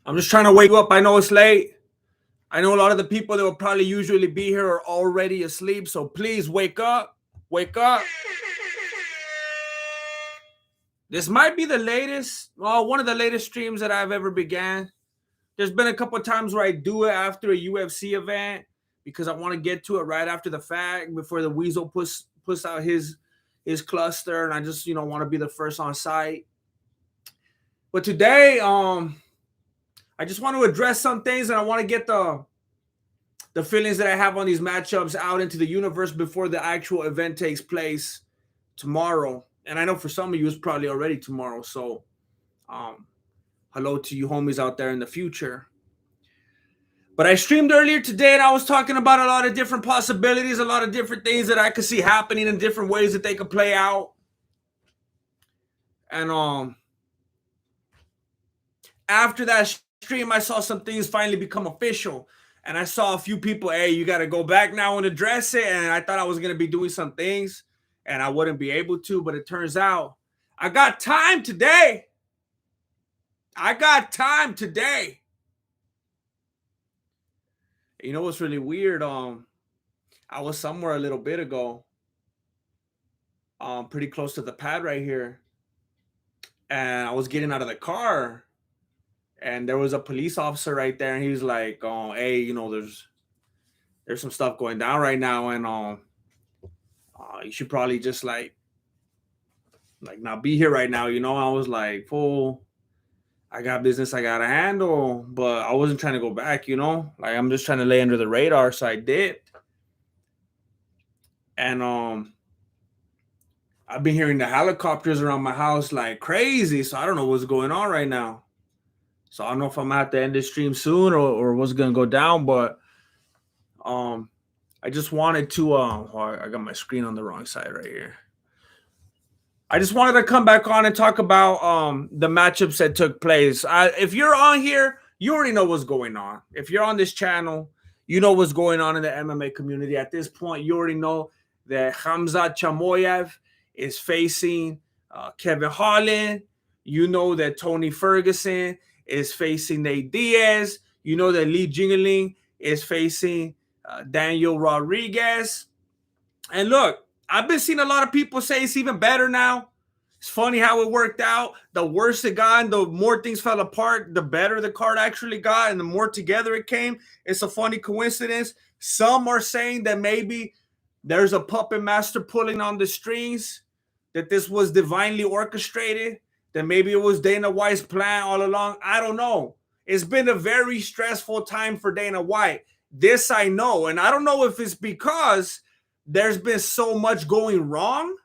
I'm just trying to wake you up. I know it's late. I know a lot of the people that will probably usually be here are already asleep. So please wake up. Wake up. This might be the latest, well, one of the latest streams that I've ever began. There's been a couple of times where I do it after a UFC event because I want to get to it right after the fact before the Weasel puts out his cluster, and I just want to be the first on site. But today, I just want to address some things, and I want to get the feelings that I have on these matchups out into the universe before the actual event takes place tomorrow. And I know for some of you it's probably already tomorrow. So hello to you homies out there in the future. But I streamed earlier today and I was talking about a lot of different possibilities, a lot of different things that I could see happening in different ways that they could play out. And after that stream, I saw some things finally become official. And I saw a few people, hey, you got to go back now and address it. And I thought I was going to be doing some things and I wouldn't be able to. But it turns out I got time today. I got time today. You know what's really weird? I was somewhere a little bit ago, pretty close to the pad right here. And I was getting out of the car. And there was a police officer right there, and he was like, "Oh, hey, there's some stuff going down right now, and you should probably just like not be here right now." I was like, "Fool, I got business I gotta handle," but I wasn't trying to go back. Like I'm just trying to lay under the radar, so I did. And I've been hearing the helicopters around my house like crazy, so I don't know what's going on right now. So I don't know if I'm gonna have to end this stream soon or what's gonna go down, but I just wanted to I got my screen on the wrong side right here. I just wanted to come back on and talk about the matchups that took place. If you're on here, you already know what's going on. If you're on this channel, you know what's going on in the MMA community. At this point, you already know that Khamzat Chamoyev is facing Kevin Holland. You know that Tony Ferguson is facing Nate Diaz. You know that Lee Jingeling is facing Daniel Rodriguez. And look, I've been seeing a lot of people say it's even better now. It's funny how it worked out. The worse it got and the more things fell apart, the better the card actually got and the more together it came. It's a funny coincidence. Some are saying that maybe there's a puppet master pulling on the strings, that this was divinely orchestrated, that maybe it was Dana White's plan all along. I don't know. It's been a very stressful time for Dana White. This I know. And I don't know if it's because there's been so much going wrong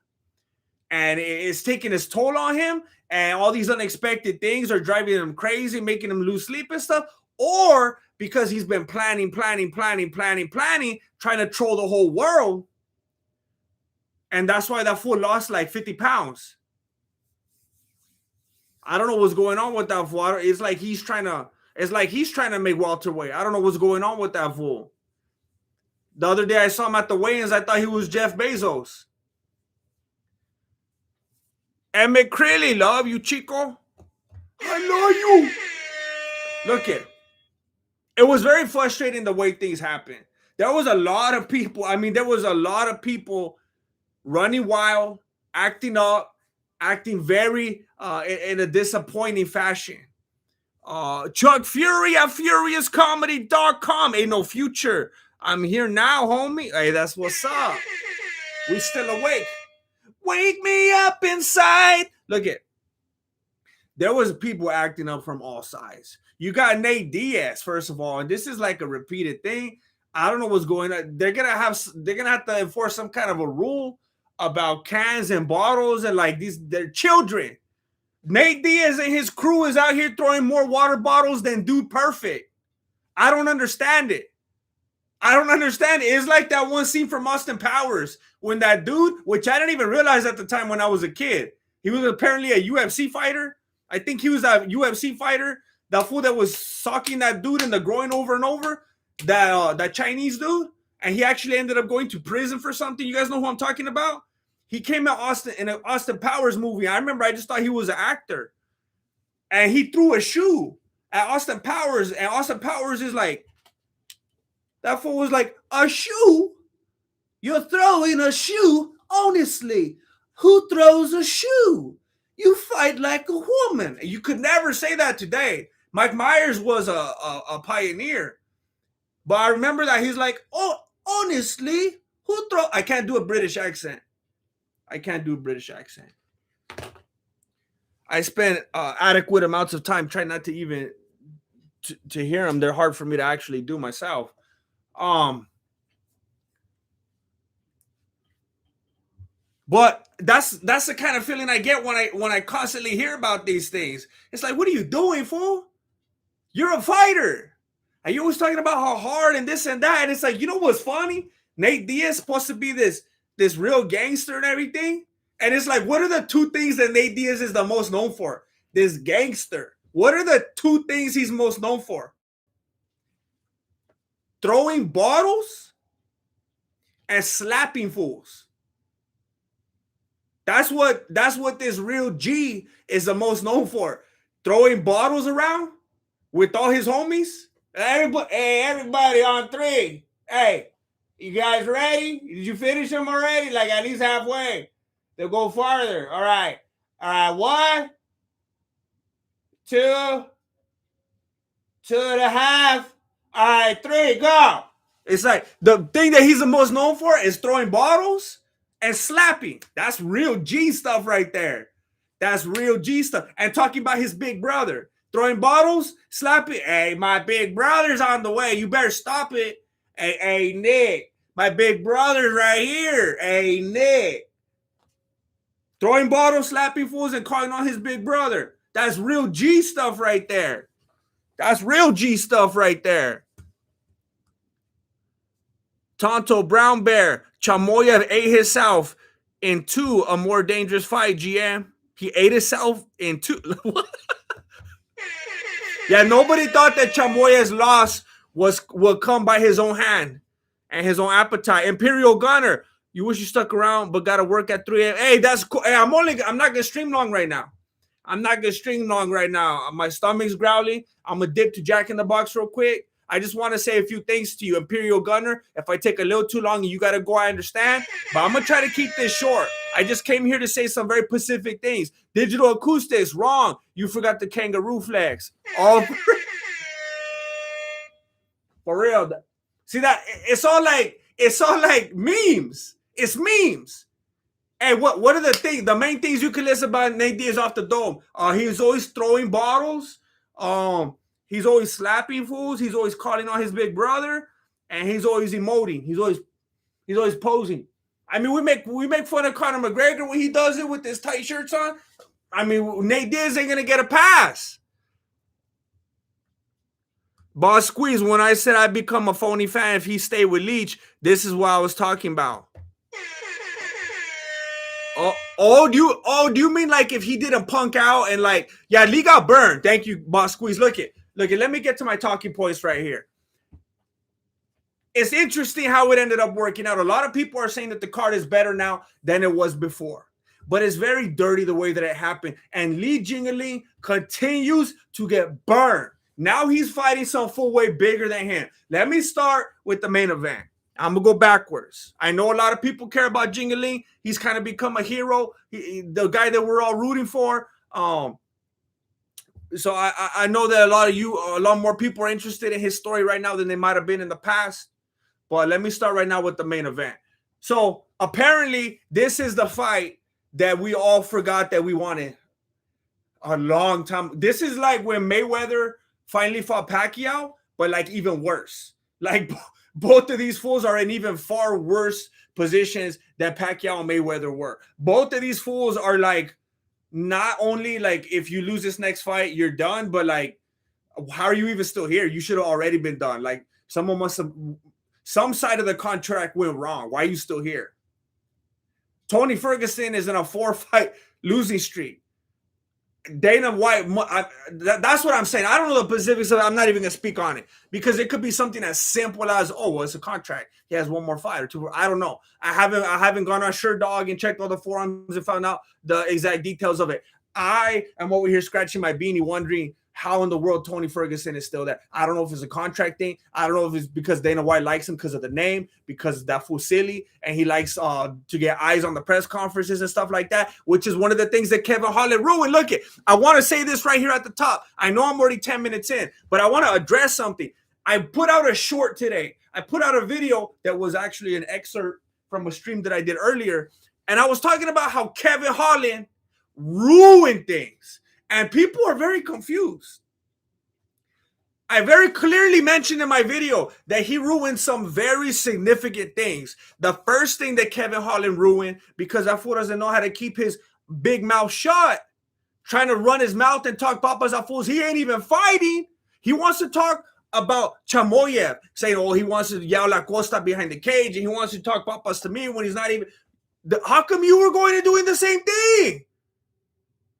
and it's taking its toll on him and all these unexpected things are driving him crazy, making him lose sleep and stuff, or because he's been planning, trying to troll the whole world. And that's why that fool lost like 50 pounds. I don't know what's going on with that fool. It's like he's trying to make welterweight. I don't know what's going on with that fool. The other day I saw him at the weigh-ins. I thought he was Jeff Bezos. And McCreely, love you, Chico. I love you. Look at it. It was very frustrating the way things happened. There was a lot of people. There was a lot of people running wild, acting up, acting very in a disappointing fashion. Chuck Fury at FuriousComedy.com. Ain't no future. I'm here now, homie. Hey, that's what's up. We still awake. Wake me up inside. Look at. There was people acting up from all sides. You got Nate Diaz, first of all, and this is like a repeated thing. I don't know what's going on. They're gonna have to enforce some kind of a rule about cans and bottles and like they're children. Nate Diaz and his crew is out here throwing more water bottles than Dude Perfect. I don't understand it. It's like that one scene from Austin Powers when that dude, which I didn't even realize at the time when I was a kid, he was apparently a UFC fighter. I think he was a UFC fighter. That fool that was socking that dude in the groin over and over, that Chinese dude, and he actually ended up going to prison for something. You guys know who I'm talking about? He came out in an Austin Powers movie. I remember I just thought he was an actor. And he threw a shoe at Austin Powers, and Austin Powers is like, that fool was like, a shoe? You're throwing a shoe? Honestly, who throws a shoe? You fight like a woman. You could never say that today. Mike Myers was a pioneer. But I remember that he's like, oh, honestly, who throw? I can't do a British accent. I can't do a British accent. I spent adequate amounts of time trying not to even to hear them. They're hard for me to actually do myself. But that's the kind of feeling I get when I constantly hear about these things. It's like, what are you doing, fool? You're a fighter. And you're always talking about how hard and this and that. And it's like, you know what's funny? Nate Diaz is supposed to be this real gangster and everything. And it's like, what are the two things that Nate Diaz is the most known for? This gangster. What are the two things he's most known for? Throwing bottles and slapping fools. That's what this real G is the most known for. Throwing bottles around with all his homies. Everybody on three. Hey, you guys ready? Did you finish them already? Like at least halfway. They'll go farther. All right. 1, 2, 2.5. All right, 3, go. It's like the thing that he's the most known for is throwing bottles and slapping. That's real G stuff right there. That's real G stuff. And talking about his big brother. Throwing bottles, slapping. Hey, my big brother's on the way. You better stop it. Hey, Nick. My big brother's right here. Hey, Nick. Throwing bottles, slapping fools, and calling on his big brother. That's real G stuff right there. That's real G stuff right there. Tonto Brown Bear. Chamoya ate himself into a more dangerous fight, GM. He ate himself into... Yeah, nobody thought that Chamoya's loss would come by his own hand and his own appetite. Imperial Gunner, you wish you stuck around, but got to work at 3 a.m. Hey, that's cool. Hey, I'm not going to stream long right now. My stomach's growling. I'm going to dip to Jack in the Box real quick. I just want to say a few things to you, Imperial Gunner. If I take a little too long and you got to go, I understand. But I'm going to try to keep this short. I just came here to say some very specific things. Digital acoustics, wrong. You forgot the kangaroo flex. All for real. See that? It's all like memes. It's memes. Hey, what are the things? The main things you can listen about Nate Diaz off the dome. He's always throwing bottles. He's always slapping fools. He's always calling on his big brother, and he's always emoting. He's always posing. I mean, we make fun of Conor McGregor when he does it with his tight shirts on. I mean, Nate Diaz ain't gonna get a pass. Boss Squeeze, when I said I'd become a phony fan if he stayed with Leach, this is what I was talking about. Do you mean like if he didn't punk out and like, yeah, Lee got burned. Thank you, Boss Squeeze. Look it. Let me get to my talking points right here. It's interesting how it ended up working out. A lot of people are saying that the card is better now than it was before. But it's very dirty the way that it happened. And Lee Jingliang continues to get burned. Now he's fighting some full weight bigger than him. Let me start with the main event. I'm going to go backwards. I know a lot of people care about Jingliang. He's kind of become a hero. The guy that we're all rooting for. So I know that a lot more people are interested in his story right now than they might have been in the past. But let me start right now with the main event. So apparently this is the fight that we all forgot that we wanted a long time. This is like when Mayweather finally fought Pacquiao, but like even worse. Like both of these fools are in even far worse positions than Pacquiao and Mayweather were. Both of these fools are like, not only like if you lose this next fight, you're done, but like, how are you even still here? You should have already been done. Like someone must have, some side of the contract went wrong. Why are you still here? Tony Ferguson is in a 4-fight losing streak. Dana White, that's what I'm saying. I don't know the specifics of it. I'm not even going to speak on it because it could be something as simple as, oh, well, it's a contract. He has one more fight or two. I don't know. I haven't gone on Sherdog and checked all the forums and found out the exact details of it. I am over here scratching my beanie wondering how in the world Tony Ferguson is still there. I don't know if it's a contract thing. I don't know if it's because Dana White likes him because of the name, because that fool silly, and he likes to get eyes on the press conferences and stuff like that, which is one of the things that Kevin Holland ruined. Look, I want to say this right here at the top. I know I'm already 10 minutes in, but I want to address something. I put out a short today. I put out a video that was actually an excerpt from a stream that I did earlier, and I was talking about how Kevin Holland ruined things. And people are very confused. I very clearly mentioned in my video that he ruined some very significant things. The first thing that Kevin Holland ruined, because that fool doesn't know how to keep his big mouth shut, trying to run his mouth and talk papas a fools. He ain't even fighting. He wants to talk about Chamoyev, saying, oh, he wants to yell La Costa behind the cage, and he wants to talk papas to me when he's not even. How come you were going and doing the same thing?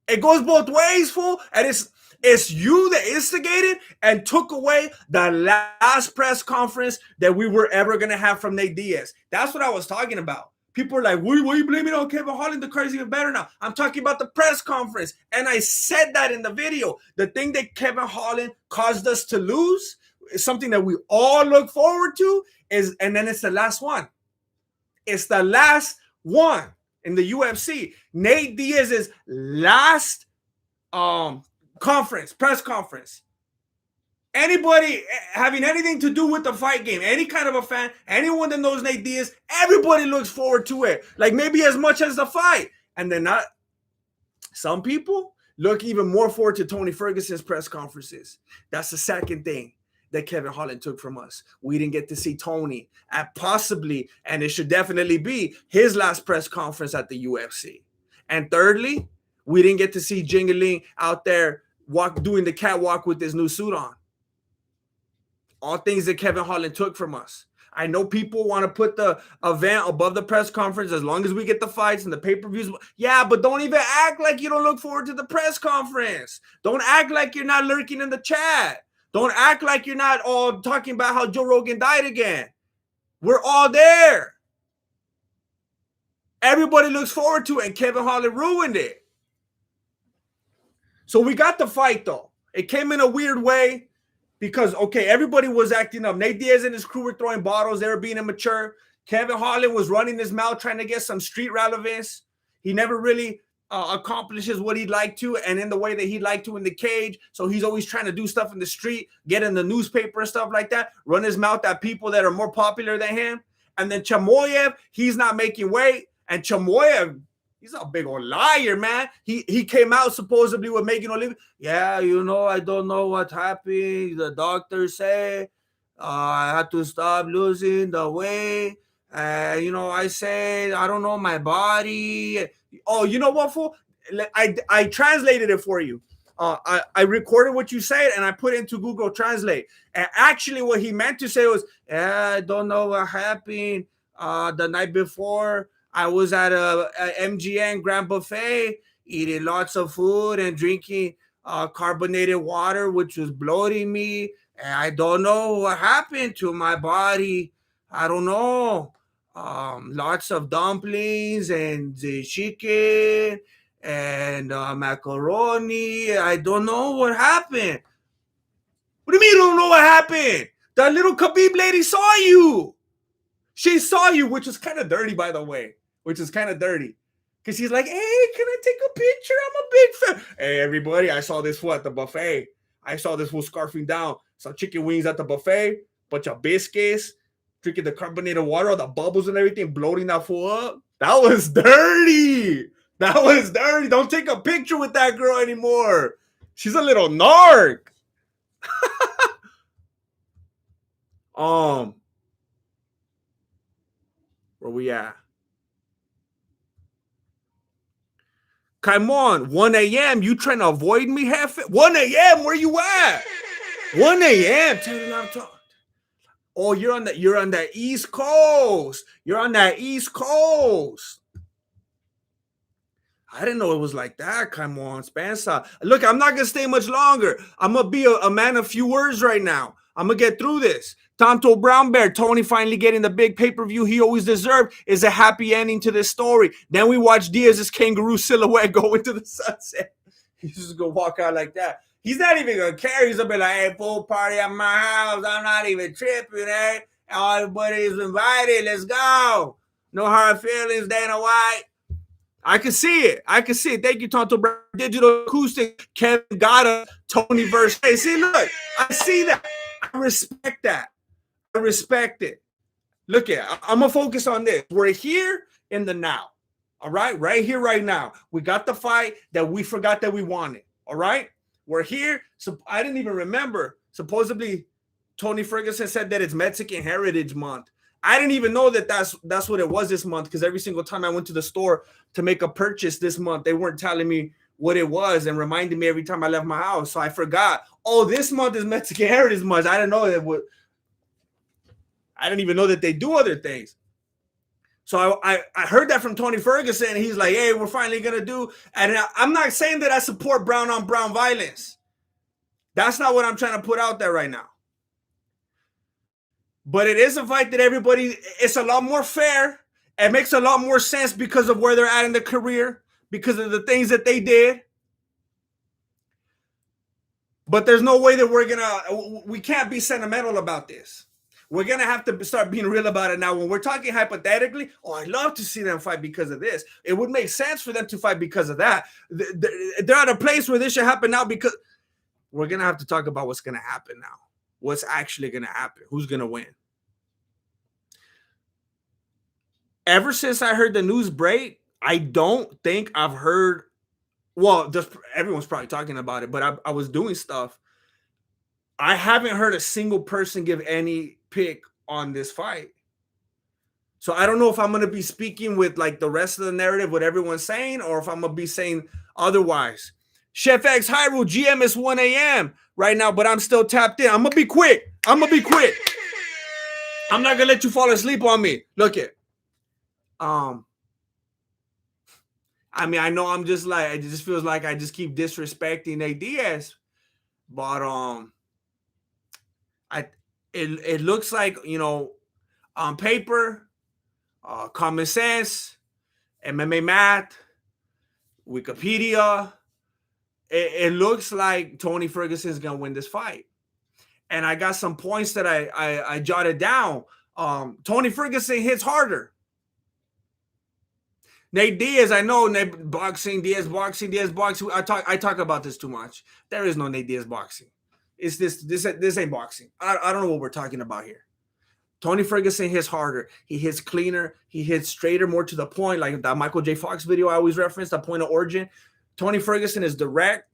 It goes both ways, fool. And it's you that instigated and took away the last press conference that we were ever going to have from Nate Diaz. That's what I was talking about. People are like, what are you blaming on Kevin Holland? The card's even better now. I'm talking about the press conference. And I said that in the video. The thing that Kevin Holland caused us to lose is something that we all look forward to. And then it's the last one. It's the last one. In the UFC, Nate Diaz's last press conference. Anybody having anything to do with the fight game, any kind of a fan, anyone that knows Nate Diaz, everybody looks forward to it. Like maybe as much as the fight. And then not some people look even more forward to Tony Ferguson's press conferences. That's the second thing that Kevin Holland took from us. We didn't get to see Tony at possibly, and it should definitely be, his last press conference at the UFC. And thirdly, we didn't get to see Jingaling out there doing the catwalk with his new suit on. All things that Kevin Holland took from us. I know people want to put the event above the press conference as long as we get the fights and the pay-per-views. Yeah, but don't even act like you don't look forward to the press conference. Don't act like you're not lurking in the chat. Don't act like you're not all talking about how Joe Rogan died again. We're all there. Everybody looks forward to it, and Kevin Holland ruined it. So we got the fight, though. It came in a weird way because, okay, everybody was acting up. Nate Diaz and his crew were throwing bottles. They were being immature. Kevin Holland was running his mouth trying to get some street relevance. He never really accomplishes what he'd like to and in the way that he'd like to in the cage. So he's always trying to do stuff in the street, get in the newspaper and stuff like that, run his mouth at people that are more popular than him. And then Chamoyev, he's not making weight. And Chamoyev, he's a big old liar, man. He came out supposedly with making a living. Yeah, I don't know what happened. The doctor said I had to stop losing the weight. I said, I don't know my body. Oh, you know what, fool? I translated it for you. I recorded what you said and I put it into Google Translate. And actually what he meant to say was, I don't know what happened. The night before, I was at a MGM Grand Buffet eating lots of food and drinking carbonated water, which was bloating me. And I don't know what happened to my body. I don't know. Lots of dumplings and the chicken and macaroni. I don't know what happened. What do you mean you don't know what happened? That little Khabib lady saw you. She saw you, which was kind of dirty, by the way. Which is kind of dirty. Because she's like, hey, can I take a picture? I'm a big fan. Hey, everybody, I saw this fool at the buffet. I saw this fool scarfing down some chicken wings at the buffet, bunch of biscuits, drinking the carbonated water, all the bubbles and everything, bloating that fool up. That was dirty. That was dirty. Don't take a picture with that girl anymore. She's a little narc. Where we at? Come on, 1 a.m. You trying to avoid me? 1 a.m. Where you at? 1 a.m. Tell you I'm talking. Oh, you're on the East Coast. You're on that East Coast. I didn't know it was like that. Come on, Spencer. Look, I'm not gonna stay much longer. I'm gonna be a man of few words right now. I'm gonna get through this. Tonto Brown Bear, Tony finally getting the big pay-per-view he always deserved is a happy ending to this story. Then we watch Diaz's kangaroo silhouette go into the sunset. He's just gonna walk out like that. He's not even gonna care. He's gonna be like, hey, full party at my house. I'm not even tripping, eh? Everybody's invited. Let's go. No hard feelings, Dana White. I can see it. I can see it. Thank you, Tonto Brown. Digital Acoustic, Kevin Gotta, Tony Verse. Hey, see, look, I see that. I respect that. I respect it. Look at, I'm gonna focus on this. We're here in the now. All right, right here, right now. We got the fight that we forgot that we wanted. All right, we're here. So I didn't even remember. Supposedly, Tony Ferguson said that it's Mexican Heritage Month. I didn't even know that that's what it was this month, because every single time I went to the store to make a purchase this month, they weren't telling me what it was and reminding me every time I left my house. So I forgot. Oh, this month is Mexican Heritage Month. I didn't know that. I didn't even know that they do other things. So I heard that from Tony Ferguson, and he's like, hey, we're finally going to do. And I'm not saying that I support brown on brown violence. That's not what I'm trying to put out there right now. But it is a fight that everybody, it's a lot more fair. It makes a lot more sense because of where they're at in their career, because of the things that they did. But there's no way that we can't be sentimental about this. We're going to have to start being real about it now. When we're talking hypothetically, I'd love to see them fight because of this. It would make sense for them to fight because of that. They're at a place where this should happen now, because we're going to have to talk about what's going to happen now. What's actually going to happen? Who's going to win? Ever since I heard the news break, I don't think I've heard, well, everyone's probably talking about it, but I was doing stuff. I haven't heard a single person give any pick on this fight. So I don't know if I'm going to be speaking with like the rest of the narrative, what everyone's saying, or if I'm going to be saying otherwise. Chef X Hyrule, GM is 1 a.m. right now, but I'm still tapped in. I'm going to be quick. I'm not going to let you fall asleep on me. Look it. I mean, I know I'm just like, it just feels like I just keep disrespecting Nate Diaz, but it looks like, you know, on paper, common sense, MMA math, Wikipedia, it looks like Tony Ferguson is gonna win this fight. And I got some points that I jotted down. Tony Ferguson hits harder. Nate Diaz, I know Nate boxing, Diaz boxing. I talk about this too much. There is no Nate Diaz boxing. It's this ain't boxing. I don't know what we're talking about here. Tony Ferguson hits harder. He hits cleaner. He hits straighter, more to the point, like that Michael J. Fox video I always reference, the point of origin. Tony Ferguson is direct.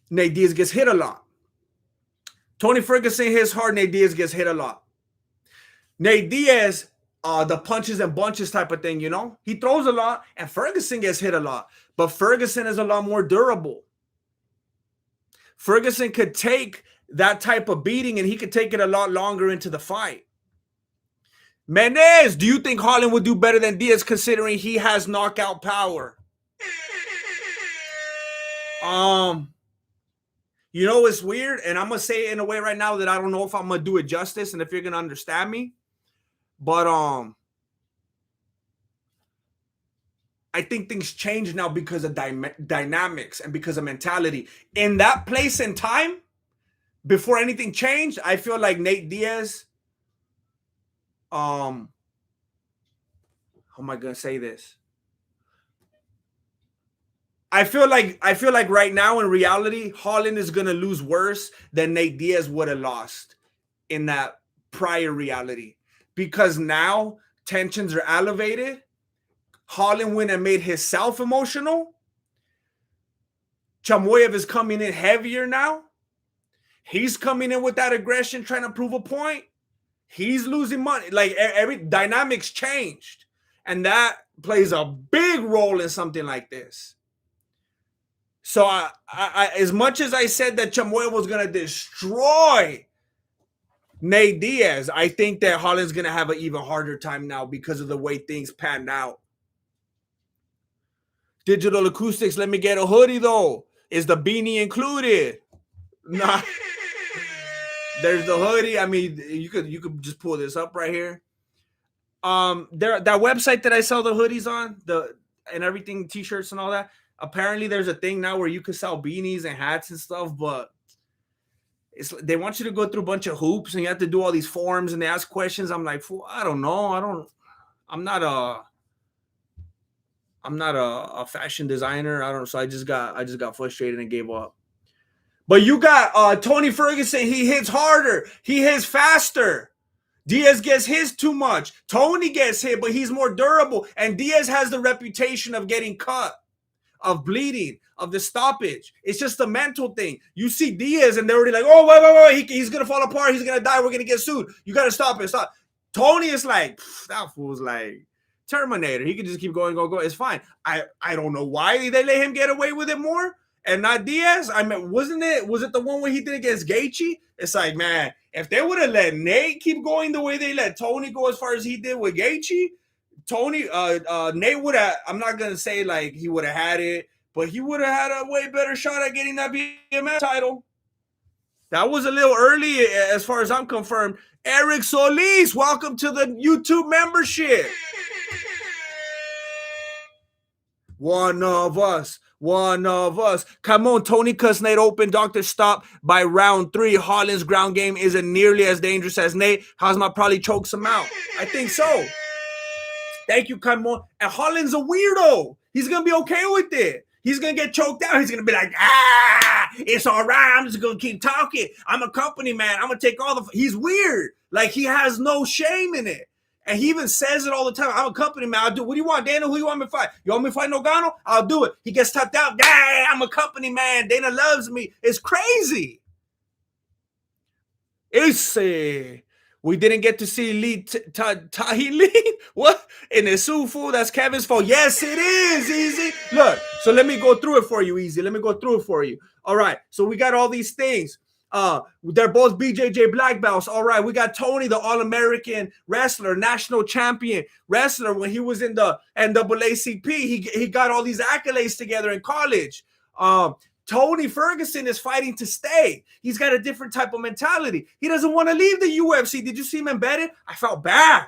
Nate Diaz gets hit a lot. Tony Ferguson hits hard. Nate Diaz gets hit a lot. Nate Diaz, the punches and bunches type of thing, you know? He throws a lot, and Ferguson gets hit a lot. But Ferguson is a lot more durable. Ferguson could take that type of beating, and he could take it a lot longer into the fight. Menez, do you think Holland would do better than Diaz considering he has knockout power? You know, it's weird, and I'm going to say it in a way right now that I don't know if I'm going to do it justice and if you're going to understand me. But I think things change now because of dynamics and because of mentality. In that place and time, before anything changed, I feel like Nate Diaz, how am I going to say this? I feel like right now in reality, Holland is going to lose worse than Nate Diaz would have lost in that prior reality. Because now tensions are elevated. Holland went and made himself emotional. Chamoyev is coming in heavier now. He's coming in with that aggression, trying to prove a point. He's losing money. Like every dynamics changed. And that plays a big role in something like this. So I as much as I said that Chamoyev was going to destroy Nate Diaz, I think that Holland's going to have an even harder time now because of the way things panned out. Digital Acoustics, let me get a hoodie though. Is the beanie included? Nah. There's the hoodie. I mean, you could just pull this up right here. That website that I sell the hoodies on, and everything, t-shirts and all that. Apparently, there's a thing now where you can sell beanies and hats and stuff, but they want you to go through a bunch of hoops and you have to do all these forms and they ask questions. I'm like, fool, I don't know. I'm not a fashion designer. I don't. So I just got frustrated and gave up. But you got Tony Ferguson. He hits harder. He hits faster. Diaz gets his too much. Tony gets hit, but he's more durable. And Diaz has the reputation of getting cut, of bleeding, of the stoppage. It's just a mental thing. You see Diaz and they're already like, oh, wait. He's going to fall apart. He's going to die. We're going to get sued. You got to stop it. Stop. Tony is like, that fool's like Terminator. He can just keep going. It's fine. I don't know why they let him get away with it more and not Diaz. I mean, was it the one where he did against Gaethje? It's like, man, if they would have let Nate keep going the way they let Tony go as far as he did with Gaethje, Nate would have, I'm not going to say like he would have had it, but he would have had a way better shot at getting that BMF title. That was a little early as far as I'm confirmed. Eric Solis, welcome to the YouTube membership. One of us. Come on, Tony cuts Nate open. Doctor stop by round 3. Holland's ground game isn't nearly as dangerous as Nate. Hazmat probably chokes him out. I think so. Thank you, come on. And Holland's a weirdo. He's going to be okay with it. He's going to get choked out. He's going to be like, it's all right. I'm just going to keep talking. I'm a company man. I'm going to take all the... He's weird. Like, he has no shame in it. And he even says it all the time. I'm a company man. I'll do. What do you want, Dana? Who you want me to fight? You want me to fight Nogano? I'll do it. He gets tapped out. I'm a company man. Dana loves me. It's crazy. We didn't get to see Lee Tahi Lee. What? In the Sufu, that's Kevin's fault. Yes, it is, Easy. Look, so let me go through it for you, Easy. Let me go through it for you. All right, so we got all these things. They're both BJJ black belts. All right, we got Tony, the All-American wrestler, national champion wrestler. When he was in the NAACP, he got all these accolades together in college. Tony Ferguson is fighting to stay. He's got a different type of mentality. He doesn't want to leave the UFC. Did you see him embedded? I felt bad.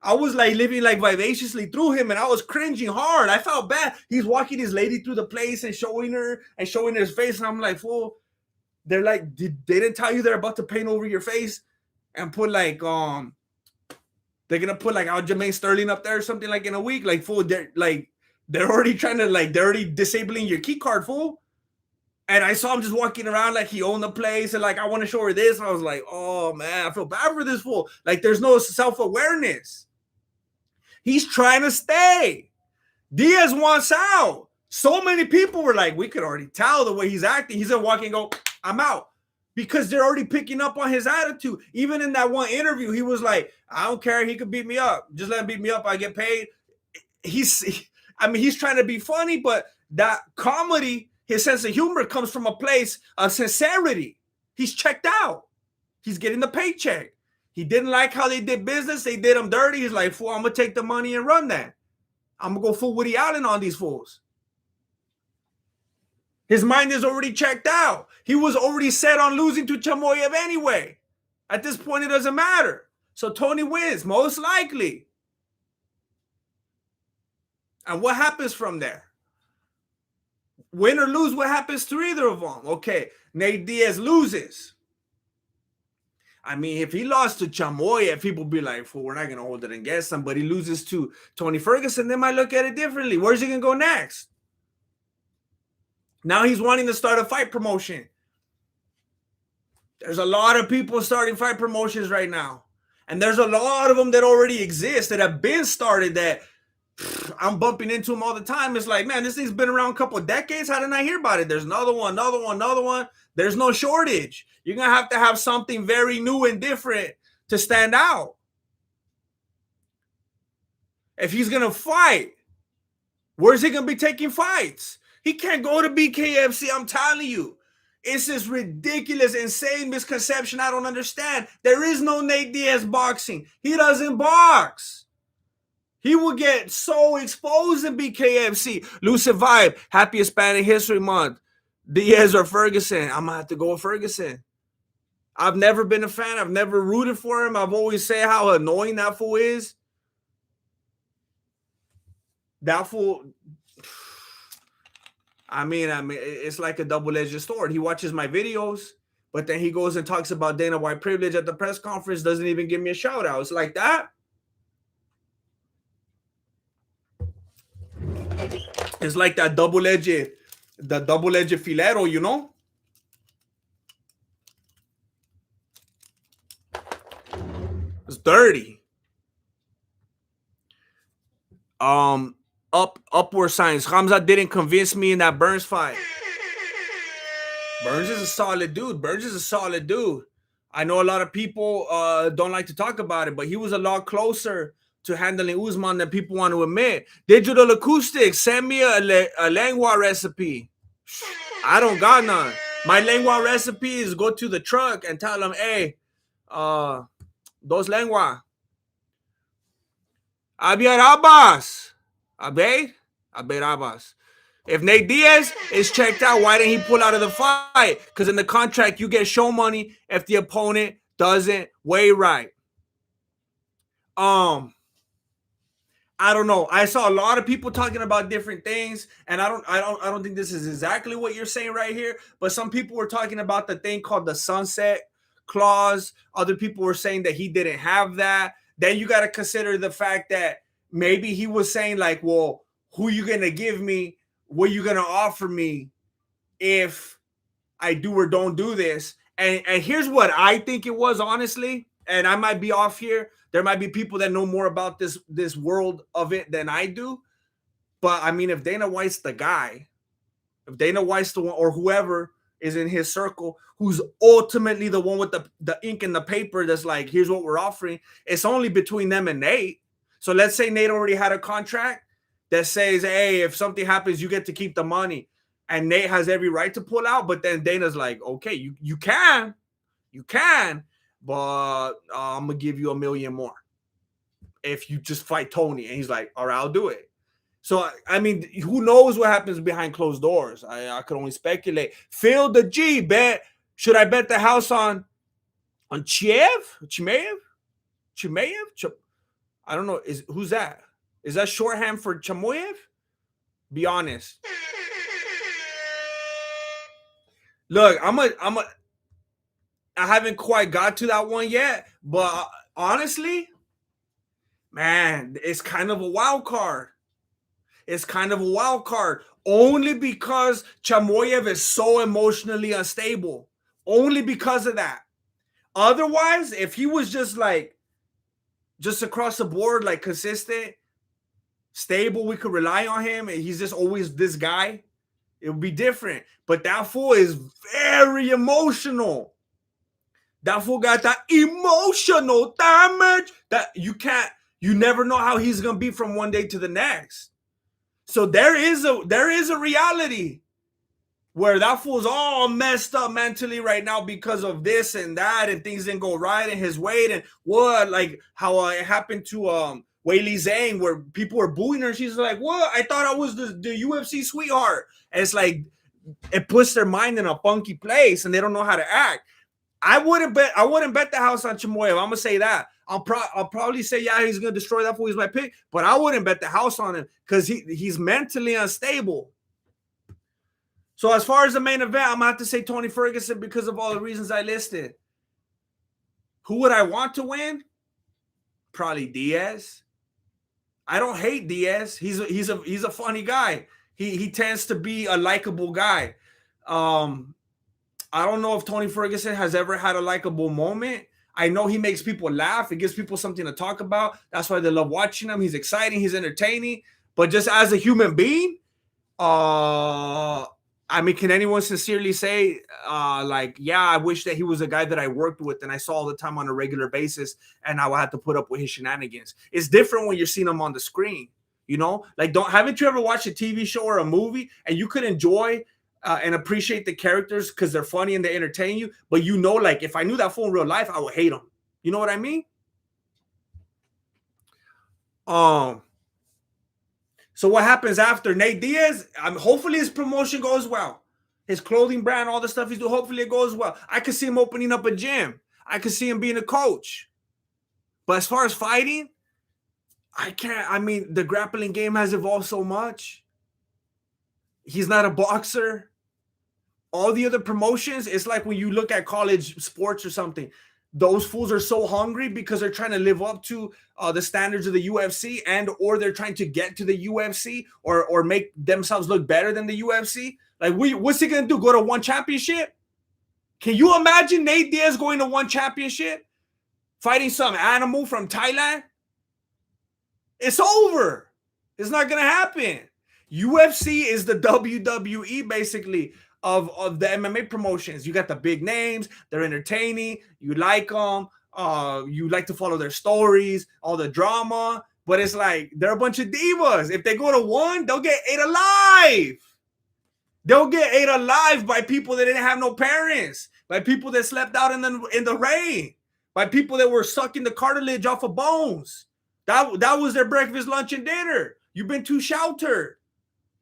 I was like living like vivaciously through him and I was cringing hard. I felt bad. He's walking his lady through the place and showing her his face. And I'm like, fool. They're like, they didn't tell you they're about to paint over your face and put like, they're going to put like Aljamain Sterling up there or something like in a week. Like, fool, they're already trying to they're already disabling your key card, fool. And I saw him just walking around like he owned the place and like, I want to show her this. And I was like, oh man, I feel bad for this fool. Like there's no self-awareness. He's trying to stay. Diaz wants out. So many people were like, we could already tell the way he's acting. He's gonna walk and go, I'm out. Because they're already picking up on his attitude. Even in that one interview, he was like, I don't care. He could beat me up. Just let him beat me up. I get paid. He's trying to be funny, but that comedy, his sense of humor comes from a place of sincerity. He's checked out. He's getting the paycheck. He didn't like how they did business. They did him dirty. He's like, fool, I'm going to take the money and run that. I'm going to go full Woody Allen on these fools. His mind is already checked out. He was already set on losing to Chamoyev anyway. At this point, it doesn't matter. So Tony wins, most likely. And what happens from there? Win or lose, what happens to either of them? Okay, Nate Diaz loses. I mean, if he lost to Chamoyev, people be like, well, we're not going to hold it against him. But he loses to Tony Ferguson, they might look at it differently. Where's he going to go next? Now he's wanting to start a fight promotion. There's a lot of people starting fight promotions right now. And there's a lot of them that already exist that have been started that I'm bumping into them all the time. It's like, man, this thing's been around a couple of decades. How didn't I hear about it? There's another one. There's no shortage. You're going to have something very new and different to stand out. If he's going to fight, where's he going to be taking fights? He can't go to BKFC, I'm telling you. It's this ridiculous, insane misconception I don't understand. There is no Nate Diaz boxing. He doesn't box. He will get so exposed in BKFC. Lucid Vibe, happy Hispanic History Month. Diaz or Ferguson? I'm going to have to go with Ferguson. I've never been a fan. I've never rooted for him. I've always said how annoying that fool is. that fool. I mean, it's like a double-edged sword. He watches my videos, but then he goes and talks about Dana White privilege at the press conference. Doesn't even give me a shout out. It's like that. It's like that double-edged filero, you know. It's dirty. Upward signs. Hamza didn't convince me in that Burns fight. Burns is a solid dude. I know a lot of people don't like to talk about it, but he was a lot closer to handling Usman than people want to admit. Digital Acoustics, send me a lengua recipe. I don't got none. My lengua recipe is go to the truck and tell them, hey, dos lengua. Abierabas. Abierabas. If Nate Diaz is checked out, why didn't he pull out of the fight? Because in the contract, you get show money if the opponent doesn't weigh right. I don't know. I saw a lot of people talking about different things, and I don't think this is exactly what you're saying right here. But some people were talking about the thing called the sunset clause. Other people were saying that he didn't have that. Then you got to consider the fact that maybe he was saying like, well, who you gonna give me? What are you gonna offer me if I do or don't do this? And here's what I think it was, honestly, and I might be off here. There might be people that know more about this world of it than I do. But I mean, if Dana White's the guy, if Dana White's the one, or whoever is in his circle, who's ultimately the one with the ink and the paper that's like, here's what we're offering, it's only between them and Nate. So let's say Nate already had a contract that says, hey, if something happens, you get to keep the money. And Nate has every right to pull out. But then Dana's like, okay, you can, but I'm going to give you $1 million more if you just fight Tony. And he's like, all right, I'll do it. So, I mean, who knows what happens behind closed doors? I could only speculate. Phil the G, should I bet the house on Chimaev? I don't know. Who's that? Is that shorthand for Chamoyev? Be honest. Look, I haven't quite got to that one yet, but honestly, man, it's kind of a wild card. Only because Chamoyev is so emotionally unstable. Only because of that. Otherwise, if he was just across the board, like consistent, stable, we could rely on him, and he's just always this guy, it would be different. But that fool is very emotional. That fool got that emotional damage that you never know how he's gonna be from one day to the next. So there is a reality where that fool's all messed up mentally right now because of this and that, and things didn't go right in his weight, and what, like how it happened to Weili Zhang, where people were booing her. She's like, what? I thought I was the UFC sweetheart. And it's like, it puts their mind in a funky place and they don't know how to act. I wouldn't bet the house on Chimaev. I'm gonna say that. I'll probably say, yeah, he's gonna destroy that fool. He's my pick, but I wouldn't bet the house on him because he's mentally unstable. So as far as the main event, I'm gonna have to say Tony Ferguson because of all the reasons I listed. Who would I want to win? Probably Diaz. I don't hate Diaz. He's a funny guy. He tends to be a likable guy. I don't know if Tony Ferguson has ever had a likable moment. I know he makes people laugh. It gives people something to talk about. That's why they love watching him. He's exciting. He's entertaining. But just as a human being, I mean, can anyone sincerely say, yeah, I wish that he was a guy that I worked with and I saw all the time on a regular basis, and I would have to put up with his shenanigans? It's different when you're seeing him on the screen, you know? Like, haven't you ever watched a TV show or a movie and you could enjoy and appreciate the characters because they're funny and they entertain you, but you know, like, if I knew that fool in real life, I would hate him. You know what I mean? So what happens after Nate Diaz? Hopefully his promotion goes well. His clothing brand, all the stuff he's doing, hopefully it goes well. I could see him opening up a gym. I could see him being a coach. But as far as fighting, I can't. I mean, the grappling game has evolved so much. He's not a boxer. All the other promotions, it's like when you look at college sports or something, those fools are so hungry because they're trying to live up to the standards of the UFC, and or they're trying to get to the UFC, or make themselves look better than the UFC. Like, what's he gonna do? Go to one championship? Can you imagine Nate Diaz going to one championship, fighting some animal from Thailand? It's over. It's not gonna happen. UFC is the WWE basically of the MMA promotions. You got the big names, they're entertaining, you like them, you like to follow their stories, all the drama, but it's like they're a bunch of divas. If they go to one, they'll get ate alive. They'll get ate alive by people that didn't have no parents, by people that slept out in the rain, by people that were sucking the cartilage off of bones. That was their breakfast, lunch, and dinner. You've been too sheltered.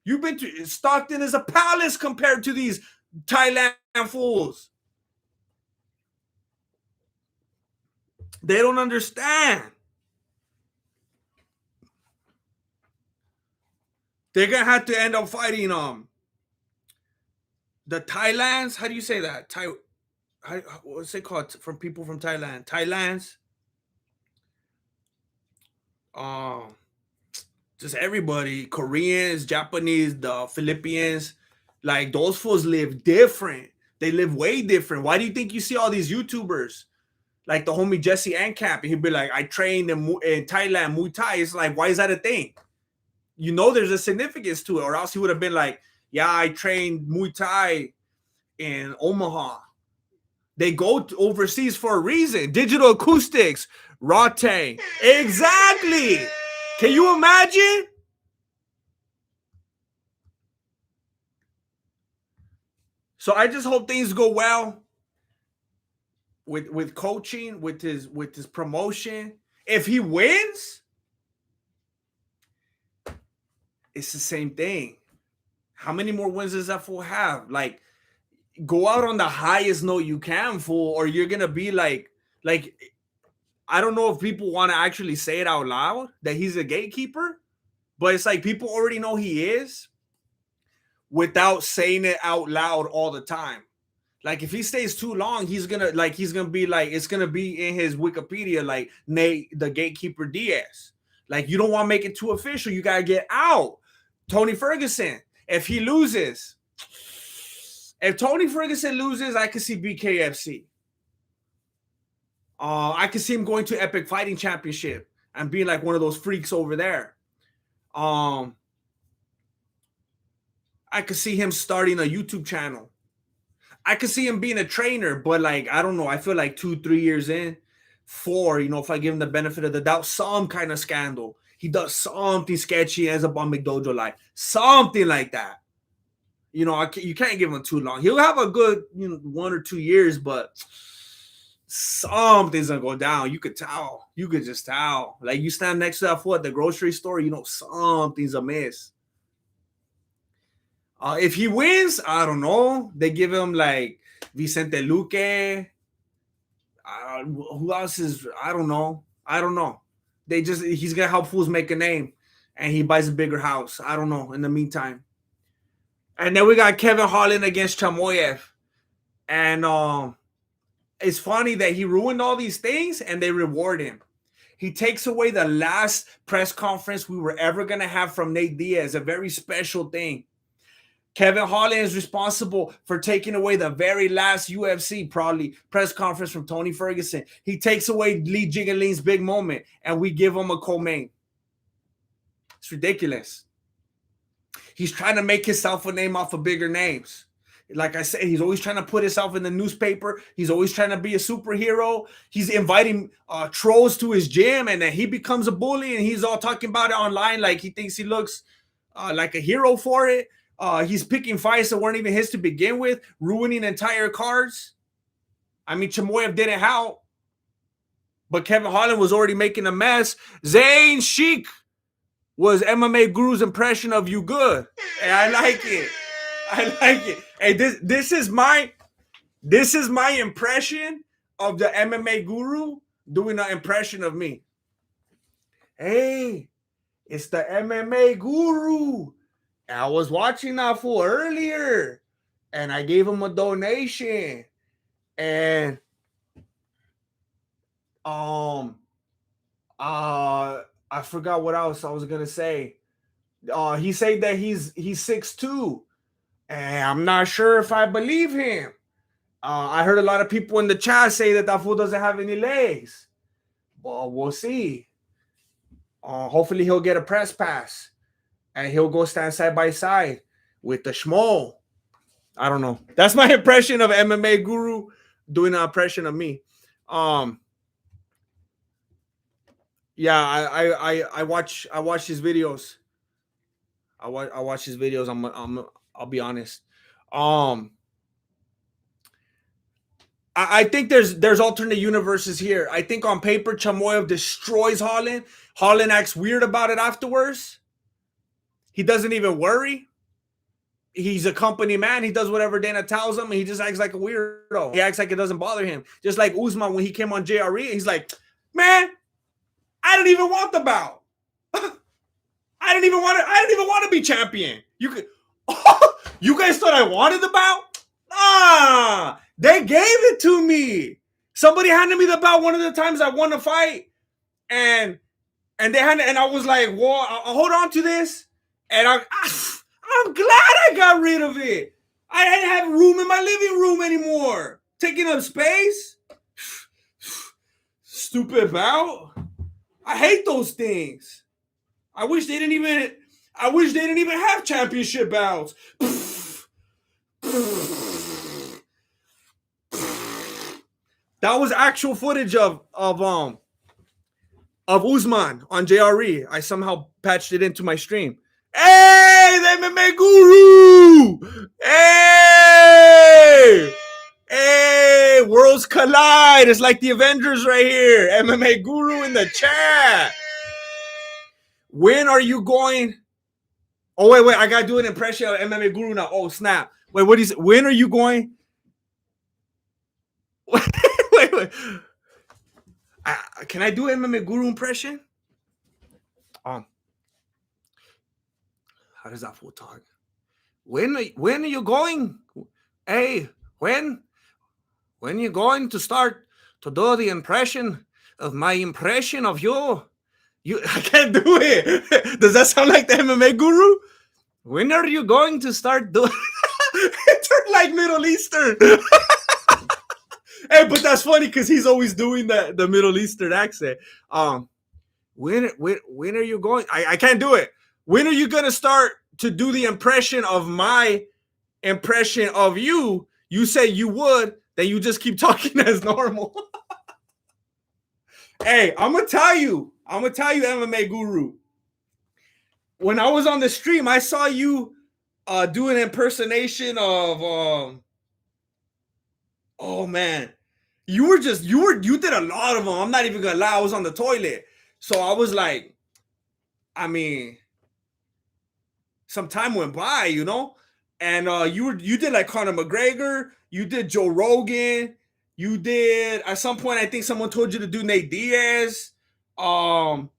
You've been to Stockton is a palace compared to these Thailand fools. They don't understand. They're gonna have to end up fighting the Thailands. How do you say that? What's it called from people from Thailand? Thailands. Um, just everybody, Koreans, Japanese, the Philippines, like those fools live different. They live way different. Why do you think you see all these YouTubers like the homie Jesse Ancamp, and he'd be like, I trained in Thailand, Muay Thai? It's like, why is that a thing? You know, there's a significance to it, or else he would have been like, yeah, I trained Muay Thai in Omaha. They go overseas for a reason. Digital acoustics, Rate. Exactly. Can you imagine? So I just hope things go well with coaching, with his promotion. If he wins, it's the same thing. How many more wins does that fool have? Like, go out on the highest note you can, fool, or you're gonna be like I don't know if people want to actually say it out loud that he's a gatekeeper, but it's like people already know he is without saying it out loud all the time. Like, if he stays too long, he's gonna be like, it's gonna be in his Wikipedia like Nate the Gatekeeper Diaz. Like, you don't want to make it too official. You gotta get out. Tony Ferguson, if Tony Ferguson loses, I could see BKFC. I could see him going to Epic Fighting Championship and being like one of those freaks over there. I could see him starting a YouTube channel. I could see him being a trainer, but like, I don't know. I feel like 2-3 years in, 4, if I give him the benefit of the doubt, some kind of scandal. He does something sketchy, ends up on McDojo Live. Something like that. You can't give him too long. He'll have a good 1 or 2 years, but something's gonna go down. You could tell. You could just tell. Like, you stand next to that fool at the grocery store, something's amiss. If he wins, I don't know. They give him like Vicente Luque. Who else is? I don't know. He's gonna help fools make a name, and he buys a bigger house. I don't know. In the meantime, and then we got Kevin Holland against Chamoyev, and it's funny that he ruined all these things, and they reward him. He takes away the last press conference we were ever gonna have from Nate Diaz, a very special thing. Kevin Holland is responsible for taking away the very last UFC, probably, press conference from Tony Ferguson. He takes away Lee Jigaling's big moment, and we give him a co-main. It's ridiculous. He's trying to make himself a name off of bigger names. Like I said, he's always trying to put himself in the newspaper. He's always trying to be a superhero. He's inviting trolls to his gym, and then he becomes a bully, and he's all talking about it online like he thinks he looks like a hero for it. He's picking fights that weren't even his to begin with, ruining entire cards. I mean, Chamoyev didn't help, but Kevin Holland was already making a mess. Zayn Sheik was MMA Guru's impression of you good. And I like it. Hey, this is my impression of the MMA Guru doing an impression of me. Hey, it's the MMA guru. I was watching that fool earlier, and I gave him a donation. And I forgot what else I was gonna say. He said that he's 6'2", and I'm not sure if I believe him. I heard a lot of people in the chat say that fool doesn't have any legs. Well, we'll see. Hopefully he'll get a press pass and he'll go stand side by side with the schmo. I don't know. That's my impression of MMA guru doing an impression of me. Yeah, I watch his videos. I watch his videos. I'll be honest. I think there's alternate universes here. I think on paper Chamoyev destroys Holland. Holland acts weird about it afterwards. He doesn't even worry. He's a company man. He does whatever Dana tells him, and he just acts like a weirdo. He acts like it doesn't bother him. Just like Usman when he came on JRE, he's like, man, I didn't even want the bout. I didn't even want to be champion. You guys thought I wanted the bout? They gave it to me. Somebody handed me the bout one of the times I won a fight, and I was like, well, I'll hold on to this, and I'm glad I got rid of it. I didn't have room in my living room anymore, taking up space. Stupid bout. I hate those things. I wish they didn't even have championship bouts. That was actual footage of Usman on JRE. I somehow patched it into my stream. Hey, the MMA guru! Hey, worlds collide. It's like the Avengers right here. MMA guru in the chat. When are you going? Oh, wait. I got to do an impression of MMA guru now. Oh, snap. Wait, what is it? When are you going? wait. Can I do MMA guru impression? How does that fool talk? When are you going? Hey, when you going to start to do the impression of my impression of you? I can't do it. Does that sound like the MMA guru? When are you going to start doing? It turned like Middle Eastern. Hey, but that's funny because he's always doing the Middle Eastern accent. When are you going? I can't do it. When are you gonna start to do the impression of my impression of you? You say you would, then you just keep talking as normal. Hey, I'm gonna tell you, MMA guru. When I was on the stream, I saw you do an impersonation of oh man. You did a lot of them. I'm not even gonna lie, I was on the toilet. So I was like, I mean, some time went by, you know, and you did like Conor McGregor, you did Joe Rogan, you did at some point. I think someone told you to do Nate Diaz. You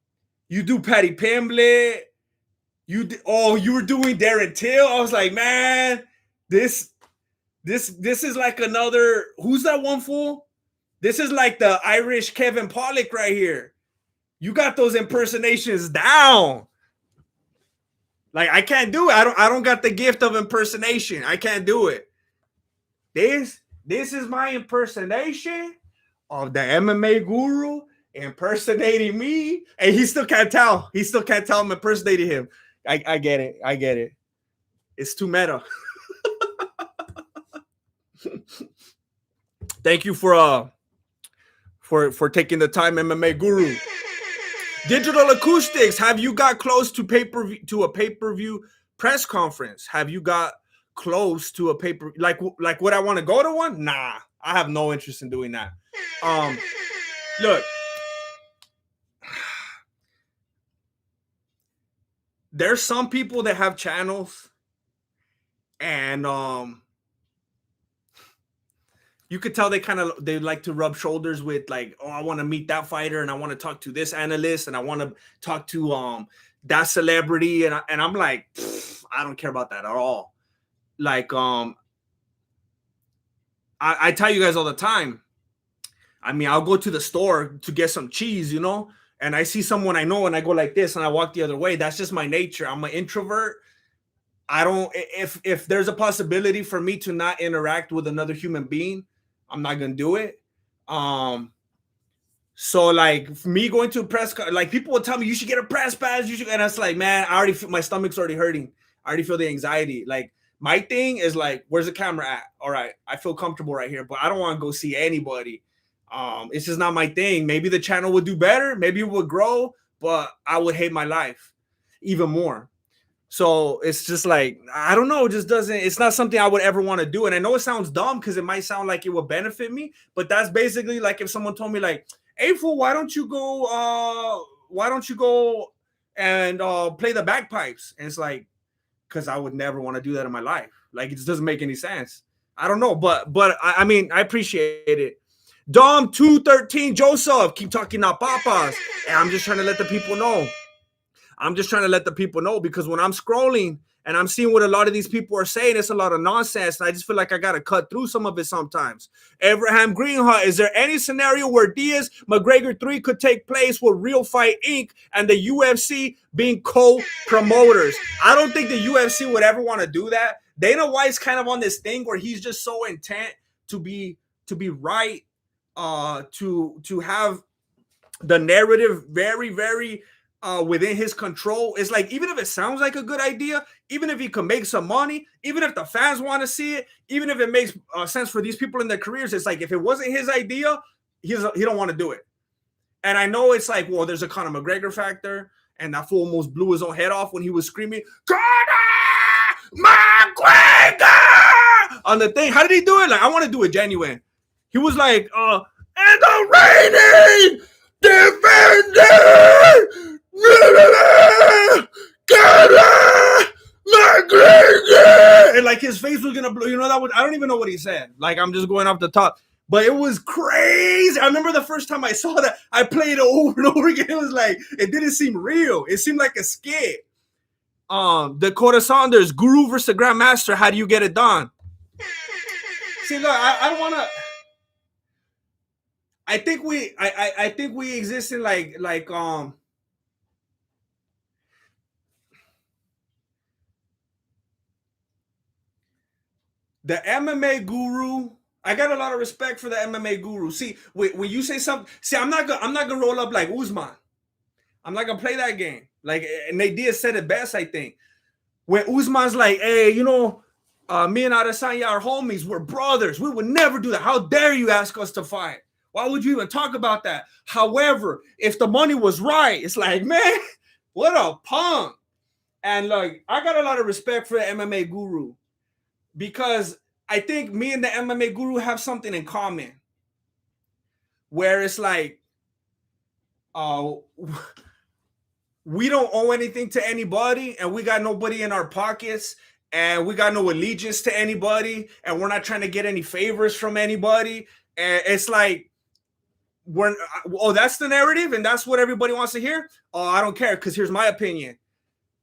do Patty Pimblett. You were doing Darren Till. I was like, man, this is like another. Who's that one fool? This is like the Irish Kevin Pollak right here. You got those impersonations down. Like I can't do it. I don't got the gift of impersonation. I can't do it. This is my impersonation of the MMA guru impersonating me, and he still can't tell. He still can't tell I'm impersonating him. I get it. I get it. It's too meta. Thank you for taking the time, MMA guru. Digital Acoustics, have you got close to a pay-per-view press conference? Have you got close to a paper like would I want to go to one? Nah, I have no interest in doing that. Look, there's some people that have channels and You could tell they like to rub shoulders with like, oh, I want to meet that fighter and I want to talk to this analyst and I want to talk to that celebrity and I'm like, I don't care about that at all. Like I tell you guys all the time. I mean, I'll go to the store to get some cheese, and I see someone I know and I go like this and I walk the other way. That's just my nature. I'm an introvert. I don't, if there's a possibility for me to not interact with another human being, I'm not going to do it. So like for me going to a press, like people will tell me you should get a press pass. And it's like, man, I already feel my stomach's already hurting. I already feel the anxiety. Like my thing is like, where's the camera at? All right. I feel comfortable right here, but I don't want to go see anybody. It's just not my thing. Maybe the channel would do better. Maybe it would grow, but I would hate my life even more. So it's just like, I don't know. It just doesn't, it's not something I would ever want to do. And I know it sounds dumb because it might sound like it would benefit me, but that's basically like if someone told me like, hey fool, why don't you go and play the bagpipes? And it's like, because I would never want to do that in my life. Like it just doesn't make any sense. I don't know, but I mean, I appreciate it. Dom 213 Joseph, keep talking now, papas. And I'm just trying to let the people know. Because when I'm scrolling and I'm seeing what a lot of these people are saying, it's a lot of nonsense. And I just feel like I got to cut through some of it sometimes. Abraham Greenhut, is there any scenario where Diaz McGregor 3 could take place with Real Fight Inc. and the UFC being co-promoters? I don't think the UFC would ever want to do that. Dana White's kind of on this thing where he's just so intent to be right, to have the narrative very, very within his control. It's like, even if it sounds like a good idea, even if he can make some money, even if the fans want to see it, even if it makes sense for these people in their careers, it's like, if it wasn't his idea, he don't want to do it. And I know it's like, well, there's a Conor McGregor factor, and that fool almost blew his own head off when he was screaming, Conor McGregor! On the thing. How did he do it? Like, I want to do it genuine. He was like, and the reigning defender, McGregor! And like his face was gonna blow. I don't even know what he said. Like, I'm just going off the top. But it was crazy. I remember the first time I saw that, I played it over and over again. It was like, it didn't seem real. It seemed like a skit. Dakota Saunders, Guru versus the Grandmaster. How do you get it done? See, look, I don't want to. I think we exist in like the MMA Guru. I got a lot of respect for the MMA Guru. See, when you say something, I'm not gonna roll up like Usman. I'm not gonna play that game. Like, and Diaz said it best, I think. When Usman's like, hey, me and Adesanya are homies, we're brothers. We would never do that. How dare you ask us to fight? Why would you even talk about that? However, if the money was right, it's like, man, what a punk. And like, I got a lot of respect for the MMA Guru because I think me and the MMA Guru have something in common where it's like, we don't owe anything to anybody and we got nobody in our pockets and we got no allegiance to anybody and we're not trying to get any favors from anybody. And it's like, that's the narrative and that's what everybody wants to hear. Oh, I don't care because here's my opinion.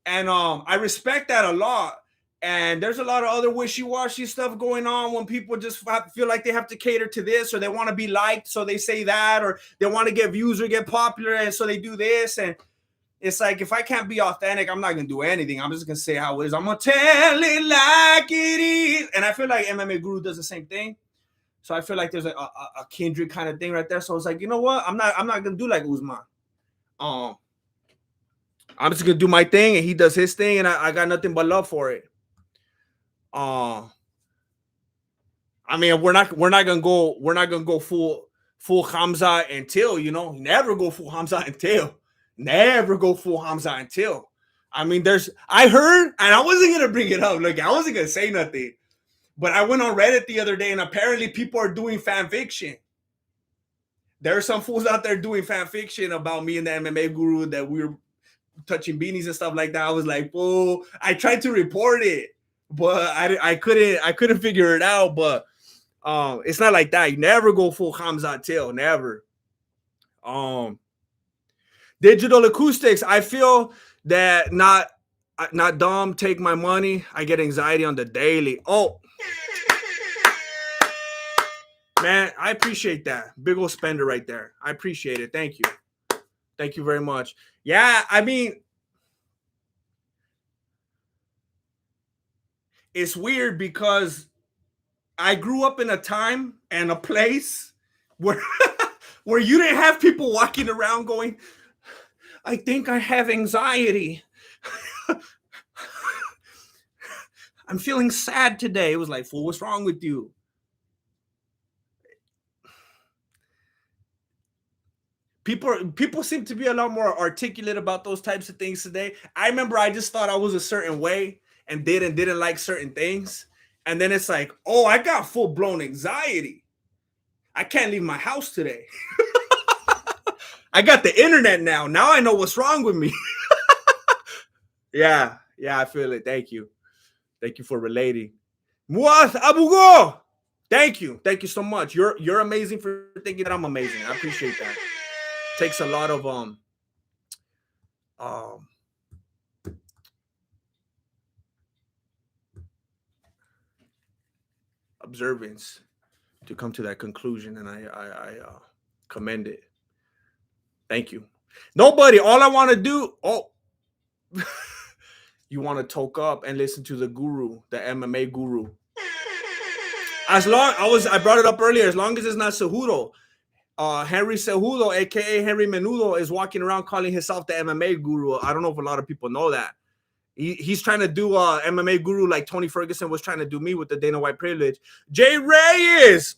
And I respect that a lot. And there's a lot of other wishy-washy stuff going on when people just feel like they have to cater to this or they want to be liked, so they say that, or they want to get views or get popular, and so they do this. And it's like, if I can't be authentic, I'm not going to do anything. I'm just going to say how it is. I'm going to tell it like it is. And I feel like MMA Guru does the same thing. So I feel like there's a kindred kind of thing right there. So it's like, you know what? I'm not going to do like Usman. I'm just going to do my thing and he does his thing and I got nothing but love for it. I mean, we're not gonna go full Hamza until, never go full Hamza until. I mean, I heard, and I wasn't gonna bring it up. Like, I wasn't gonna say nothing, but I went on Reddit the other day, and apparently people are doing fan fiction. There are some fools out there doing fan fiction about me and the MMA Guru that we were touching beanies and stuff like that. I was like, I tried to report it. But I couldn't figure it out. But It's not like that. You never go full Hamza Till, never. Digital acoustics. I feel that not dumb. Take my money. I get anxiety on the daily. Oh, man, I appreciate that. Big old spender right there. I appreciate it. Thank you. Thank you very much. Yeah, I mean, it's weird because I grew up in a time and a place where where you didn't have people walking around going, I think I have anxiety. I'm feeling sad today. It was like, fool, what's wrong with you? People seem to be a lot more articulate about those types of things today. I remember I just thought I was a certain way and didn't like certain things. And then it's like, oh, I got full-blown anxiety. I can't leave my house today. I got the internet now. Now I know what's wrong with me. Yeah, I feel it. Thank you. Thank you for relating. Muaz Abugo. Thank you so much. You're amazing for thinking that I'm amazing. I appreciate that. Takes a lot of observance to come to that conclusion, and I commend it. Thank you. Nobody. All I want to do. Oh, you want to talk up and listen to the guru, the MMA guru. I brought it up earlier. As long as it's not Cejudo, Henry Cejudo, aka Henry Menudo, is walking around calling himself the MMA guru. I don't know if a lot of people know that. He's trying to do MMA guru like Tony Ferguson was trying to do me with the Dana White privilege. Jay Reyes,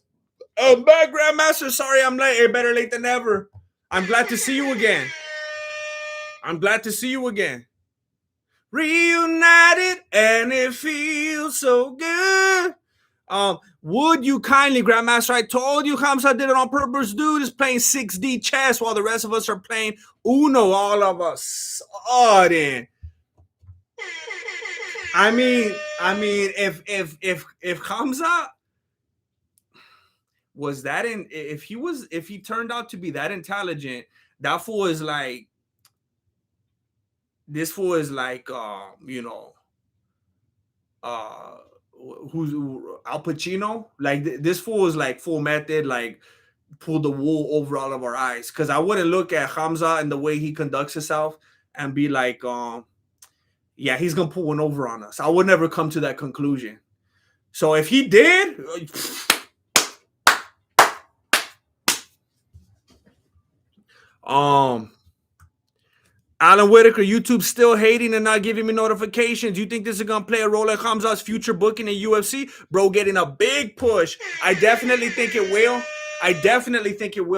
back Grandmaster. Sorry I'm late. Hey, better late than never. I'm glad to see you again. Reunited, and it feels so good. Would you kindly, Grandmaster? I told you Hamza did it on purpose. Dude is playing 6D chess while the rest of us are playing Uno. All of us. Oh, then. I mean, if Hamza was that if he turned out to be that intelligent, that fool is like, this fool is like, who's Al Pacino? Like this fool is like Full Method, like pull the wool over all of our eyes. Because I wouldn't look at Hamza and the way he conducts himself and be like, yeah, he's gonna pull one over on us. I would never come to that conclusion. So if he did, Alan Whitaker, YouTube still hating and not giving me notifications. You think this is gonna play a role in Hamza's future booking in UFC? Bro, getting a big push. I definitely think it will.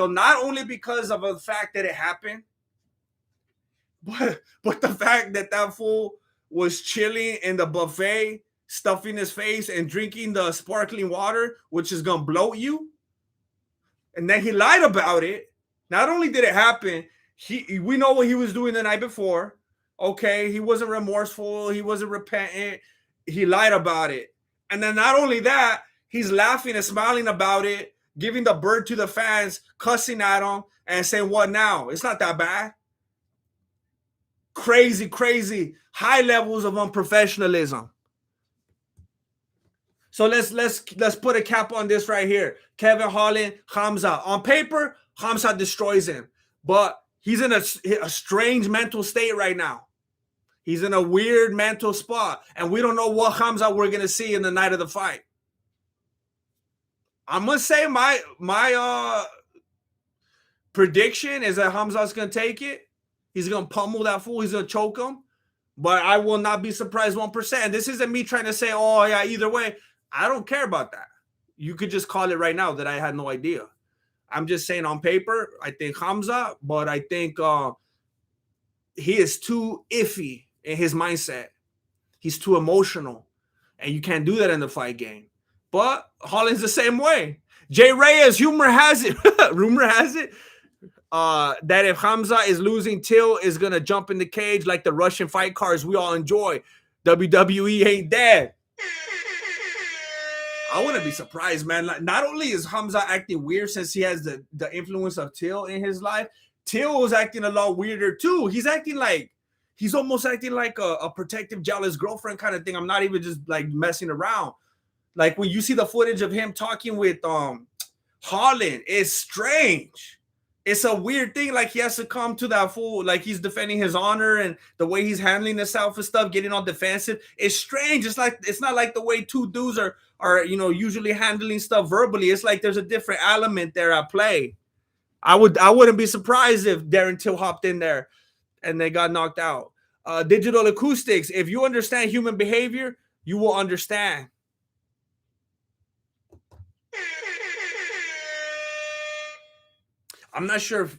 Not only because of the fact that it happened, but the fact that fool was chilling in the buffet, stuffing his face and drinking the sparkling water, which is gonna bloat you. And then he lied about it. Not only did it happen, we know what he was doing the night before. Okay, he wasn't remorseful, he wasn't repentant. He lied about it. And then not only that, he's laughing and smiling about it, giving the bird to the fans, cussing at them, and saying, what now? It's not that bad. Crazy, high levels of unprofessionalism. So let's put a cap on this right here. Kevin Holland, Hamza. On paper, Hamza destroys him. But he's in a strange mental state right now. He's in a weird mental spot. And we don't know what Hamza we're going to see in the night of the fight. I'm going to say my prediction is that Hamza's going to take it. He's going to pummel that fool. He's going to choke him. But I will not be surprised 1%. And this isn't me trying to say, oh, yeah, either way. I don't care about that. You could just call it right now that I had no idea. I'm just saying on paper, I think Hamza, but I think he is too iffy in his mindset. He's too emotional. And you can't do that in the fight game. But Holland's the same way. Jay Reyes, rumor has it that if Hamza is losing, Till is going to jump in the cage like the Russian fight cards we all enjoy. WWE ain't dead. I wouldn't be surprised, man. Like, not only is Hamza acting weird since he has the influence of Till in his life, Till was acting a lot weirder too. He's almost acting like a protective, jealous girlfriend kind of thing. I'm not even just like messing around. Like when you see the footage of him talking with Holland, it's strange. It's a weird thing. Like he has to come to that full, like he's defending his honor and the way he's handling himself and stuff, getting all defensive. It's strange. It's not like the way two dudes are usually handling stuff verbally. It's like there's a different element there at play. I wouldn't be surprised if Darren Till hopped in there and they got knocked out. Digital acoustics. If you understand human behavior, you will understand. I'm not sure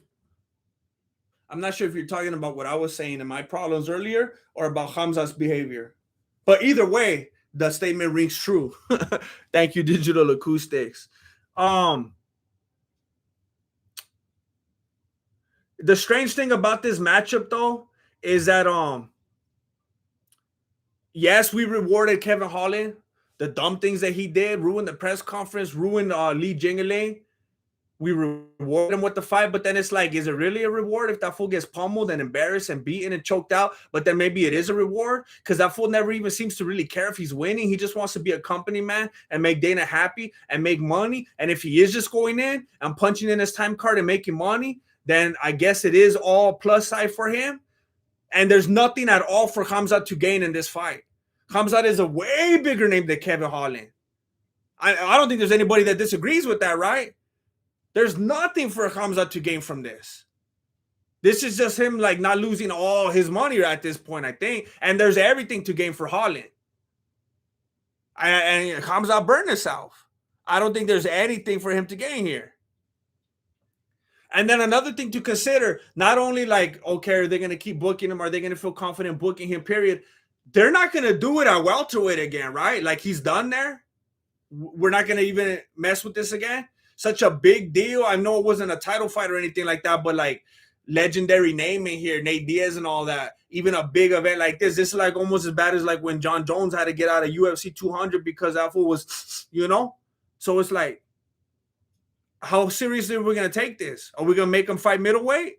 if you're talking about what I was saying in my problems earlier or about Hamza's behavior. But either way, the statement rings true. Thank you, Digital Acoustics. The strange thing about this matchup, though, is that yes, we rewarded Kevin Holland. The dumb things that he did, ruined the press conference, ruined Lee Jingeling. We reward him with the fight, but then it's like, is it really a reward if that fool gets pummeled and embarrassed and beaten and choked out? But then maybe it is a reward because that fool never even seems to really care if he's winning. He just wants to be a company man and make Dana happy and make money. And if he is just going in and punching in his time card and making money, then I guess it is all plus side for him. And there's nothing at all for Khamzat to gain in this fight. Khamzat is a way bigger name than Kevin Holland. I don't think there's anybody that disagrees with that, right? There's nothing for Khamzat to gain from this. This is just him like not losing all his money at this point, I think. And there's everything to gain for Holland. And Khamzat burned himself. I don't think there's anything for him to gain here. And then another thing to consider, not only like, okay, are they going to keep booking him? Are they going to feel confident booking him, period? They're not going to do it at welterweight again, right? Like he's done there. We're not going to even mess with this again. Such a big deal. I know it wasn't a title fight or anything like that, but like legendary name in here, Nate Diaz and all that. Even a big event like this is like almost as bad as like when John Jones had to get out of UFC 200 because that fool was, So it's like, how seriously are we going to take this? Are we going to make him fight middleweight?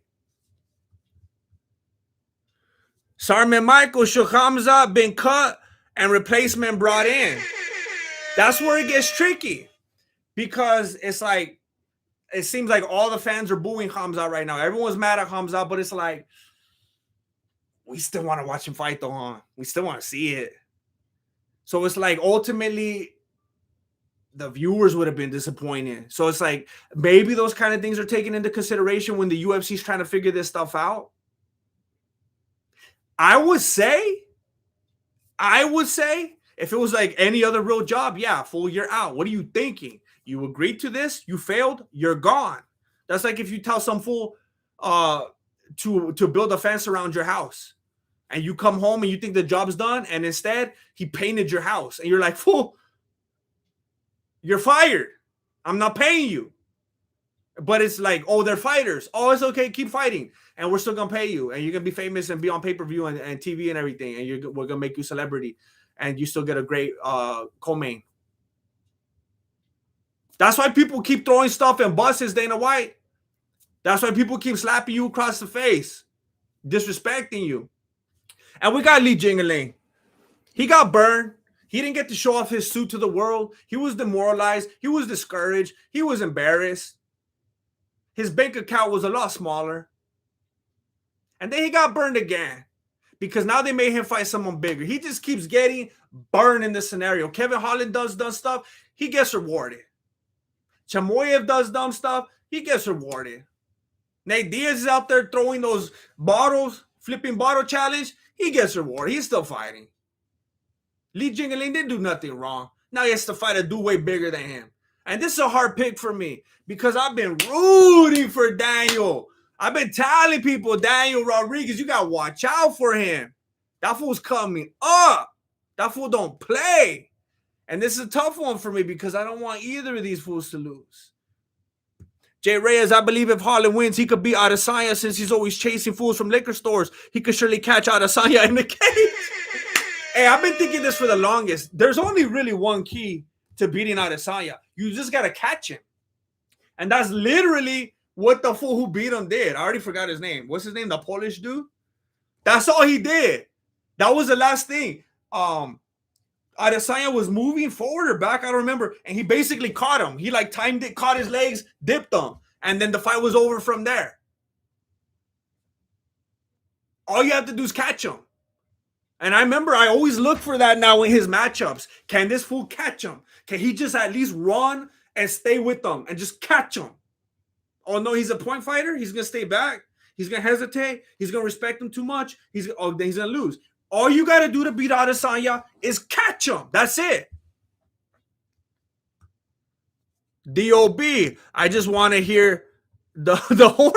Sarman Michael, should Khamzat been cut and replacement brought in? That's where it gets tricky. Because it's like, it seems like all the fans are booing Khamzat right now. Everyone's mad at Khamzat, but it's like, we still want to watch him fight though, huh? We still want to see it. So it's like, ultimately, the viewers would have been disappointed. So it's like, maybe those kind of things are taken into consideration when the UFC is trying to figure this stuff out. I would say, if it was like any other real job, yeah, full year out. What are you thinking? You agreed to this, you failed, you're gone. That's like if you tell some fool to build a fence around your house and you come home and you think the job's done and instead he painted your house and you're like, fool, you're fired. I'm not paying you. But it's like, oh, they're fighters. Oh, it's okay, keep fighting. And we're still going to pay you. And you're going to be famous and be on pay-per-view and TV and everything. And we're going to make you celebrity. And you still get a great co-main. That's why people keep throwing stuff in buses, Dana White. That's why people keep slapping you across the face, disrespecting you. And we got Lee Jingeling. He got burned. He didn't get to show off his suit to the world. He was demoralized. He was discouraged. He was embarrassed. His bank account was a lot smaller. And then he got burned again because now they made him fight someone bigger. He just keeps getting burned in this scenario. Kevin Holland does dumb stuff. He gets rewarded. Chamoyev does dumb stuff. He gets rewarded. Nate Diaz is out there throwing those bottles, flipping bottle challenge. He gets rewarded. He's still fighting. Lee Jingeling didn't do nothing wrong. Now he has to fight a dude way bigger than him. And this is a hard pick for me because I've been rooting for Daniel. I've been telling people, Daniel Rodriguez, you got to watch out for him. That fool's coming up. That fool don't play. And this is a tough one for me because I don't want either of these fools to lose. Jay Reyes, I believe if Holland wins, he could beat Adesanya since he's always chasing fools from liquor stores. He could surely catch Adesanya in the cage. Hey, I've been thinking this for the longest. There's only really one key to beating Adesanya. You just got to catch him. And that's literally what the fool who beat him did. I already forgot his name. What's his name? The Polish dude? That's all he did. That was the last thing. Adesanya was moving forward or back, I don't remember. And he basically caught him. He like timed it, caught his legs, dipped them. And then the fight was over from there. All you have to do is catch him. And I remember I always look for that now in his matchups. Can this fool catch him? Can he just at least run and stay with them and just catch him? Oh, no, he's a point fighter. He's going to stay back. He's going to hesitate. He's going to respect him too much. Then he's going to lose. All you got to do to beat Adesanya is catch him. That's it. D.O.B. I just want to hear the horn.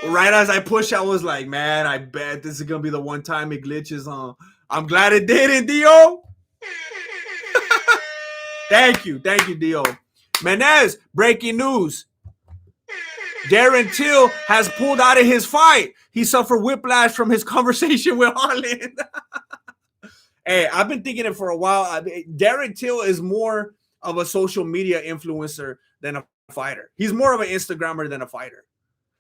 Right as I push, I was like, man, I bet this is going to be the one time it glitches on. I'm glad it didn't, D.O. Thank you, D.O. Menez, breaking news. Darren Till has pulled out of his fight. He suffered whiplash from his conversation with Harlan. Hey, I've been thinking it for a while. Darren Till is more of a social media influencer than a fighter. He's more of an Instagrammer than a fighter.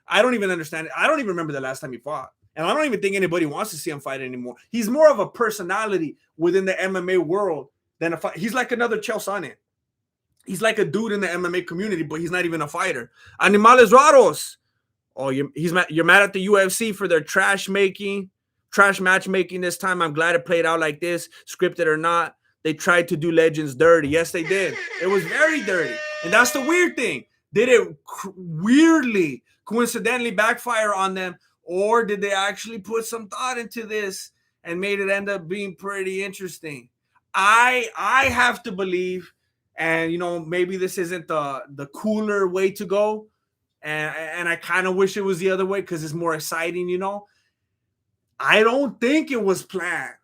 I don't even understand it. I don't even remember the last time he fought. And I don't even think anybody wants to see him fight anymore. He's more of a personality within the MMA world than a fight. He's like another Chael Sonnen. He's like a dude in the MMA community, but he's not even a fighter. Animales Raros. Oh, you're mad at the UFC for their trash matchmaking this time. I'm glad it played out like this, scripted or not. They tried to do legends dirty. Yes, they did. It was very dirty. And that's the weird thing. Did it weirdly, coincidentally backfire on them, or did they actually put some thought into this and made it end up being pretty interesting? I have to believe, and maybe this isn't the cooler way to go, and I kind of wish it was the other way because it's more exciting. I don't think it was planned.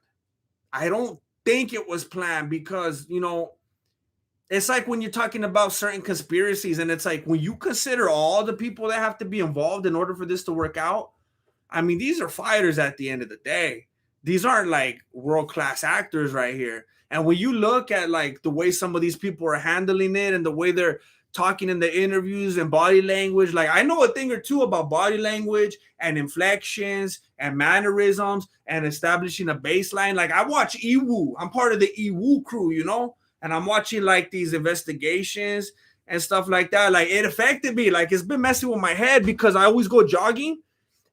Because it's like when you're talking about certain conspiracies, and it's like when you consider all the people that have to be involved in order for this to work out. I mean, these are fighters at the end of the day. These aren't like world-class actors right here. And when you look at like the way some of these people are handling it and the way they're talking in the interviews and body language, like I know a thing or two about body language and inflections and mannerisms and establishing a baseline. Like I watch Iwu. I'm part of the Iwu crew, and I'm watching like these investigations and stuff like that. Like it affected me. Like it's been messing with my head because I always go jogging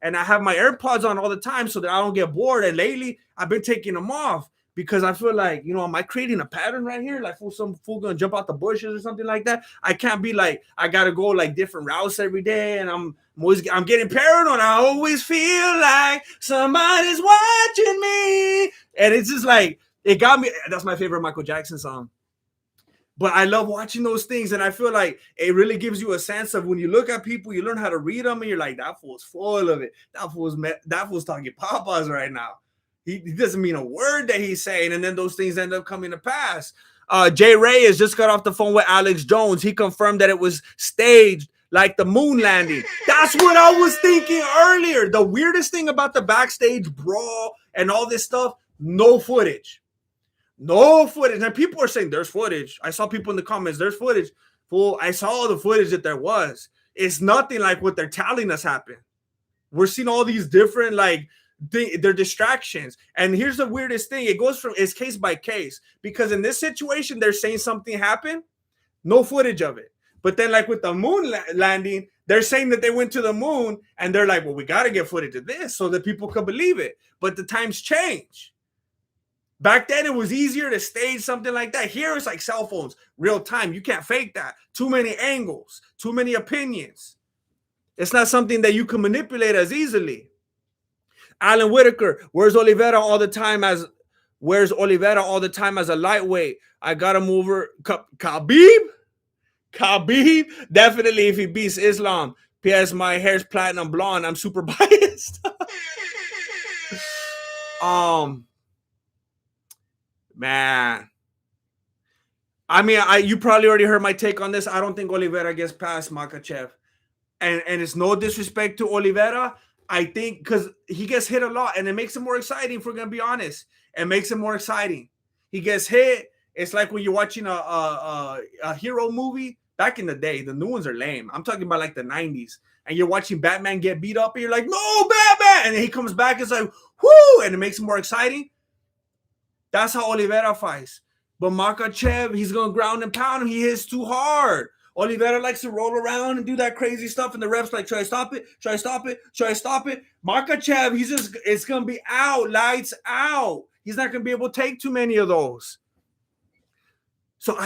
and I have my AirPods on all the time so that I don't get bored. And lately I've been taking them off because I feel like, am I creating a pattern right here? Like some fool gonna jump out the bushes or something like that. I can't be like, I gotta go like different routes every day. And I'm getting paranoid. I always feel like somebody's watching me. And it's just like, it got me. That's my favorite Michael Jackson song. But I love watching those things, and I feel like it really gives you a sense of when you look at people, you learn how to read them, and you're like, that fool's full of it. That fool's talking papas right now. He doesn't mean a word that he's saying, and then those things end up coming to pass. Jay Reyes just got off the phone with Alex Jones. He confirmed that it was staged like the moon landing. That's what I was thinking earlier. The weirdest thing about the backstage brawl and all this stuff, no footage. No footage. And people are saying there's footage. I saw people in the comments, there's footage. Fool, I saw all the footage that there was. It's nothing like what they're telling us happened. We're seeing all these different, like, they're distractions. And here's the weirdest thing. It's case by case. Because in this situation, they're saying something happened. No footage of it. But then, like, with the moon landing, they're saying that they went to the moon. And they're like, well, we got to get footage of this so that people can believe it. But the times change. Back then, it was easier to stage something like that. Here, it's like cell phones, real time. You can't fake that. Too many angles, too many opinions. It's not something that you can manipulate as easily. Alan Whitaker, where's Oliveira all the time as a lightweight? I got to move her. Khabib, definitely if he beats Islam. P.S. My hair's platinum blonde. I'm super biased. Man, I mean, you probably already heard my take on this. I don't think Oliveira gets past Makhachev, and it's no disrespect to Oliveira. I think because he gets hit a lot, and it makes it more exciting. If we're gonna be honest, it makes it more exciting. He gets hit. It's like when you're watching a hero movie back in the day. The new ones are lame. I'm talking about like the 90s. And you're watching Batman get beat up, and you're like, no, Batman! And then he comes back, it's like, whoo! And it makes it more exciting. That's how Oliveira fights. But Makhachev, he's going to ground and pound him. He hits too hard. Oliveira likes to roll around and do that crazy stuff, and the ref's like, try to stop it, try to stop it, try to stop it. Makhachev, it's going to be out, lights out. He's not going to be able to take too many of those. So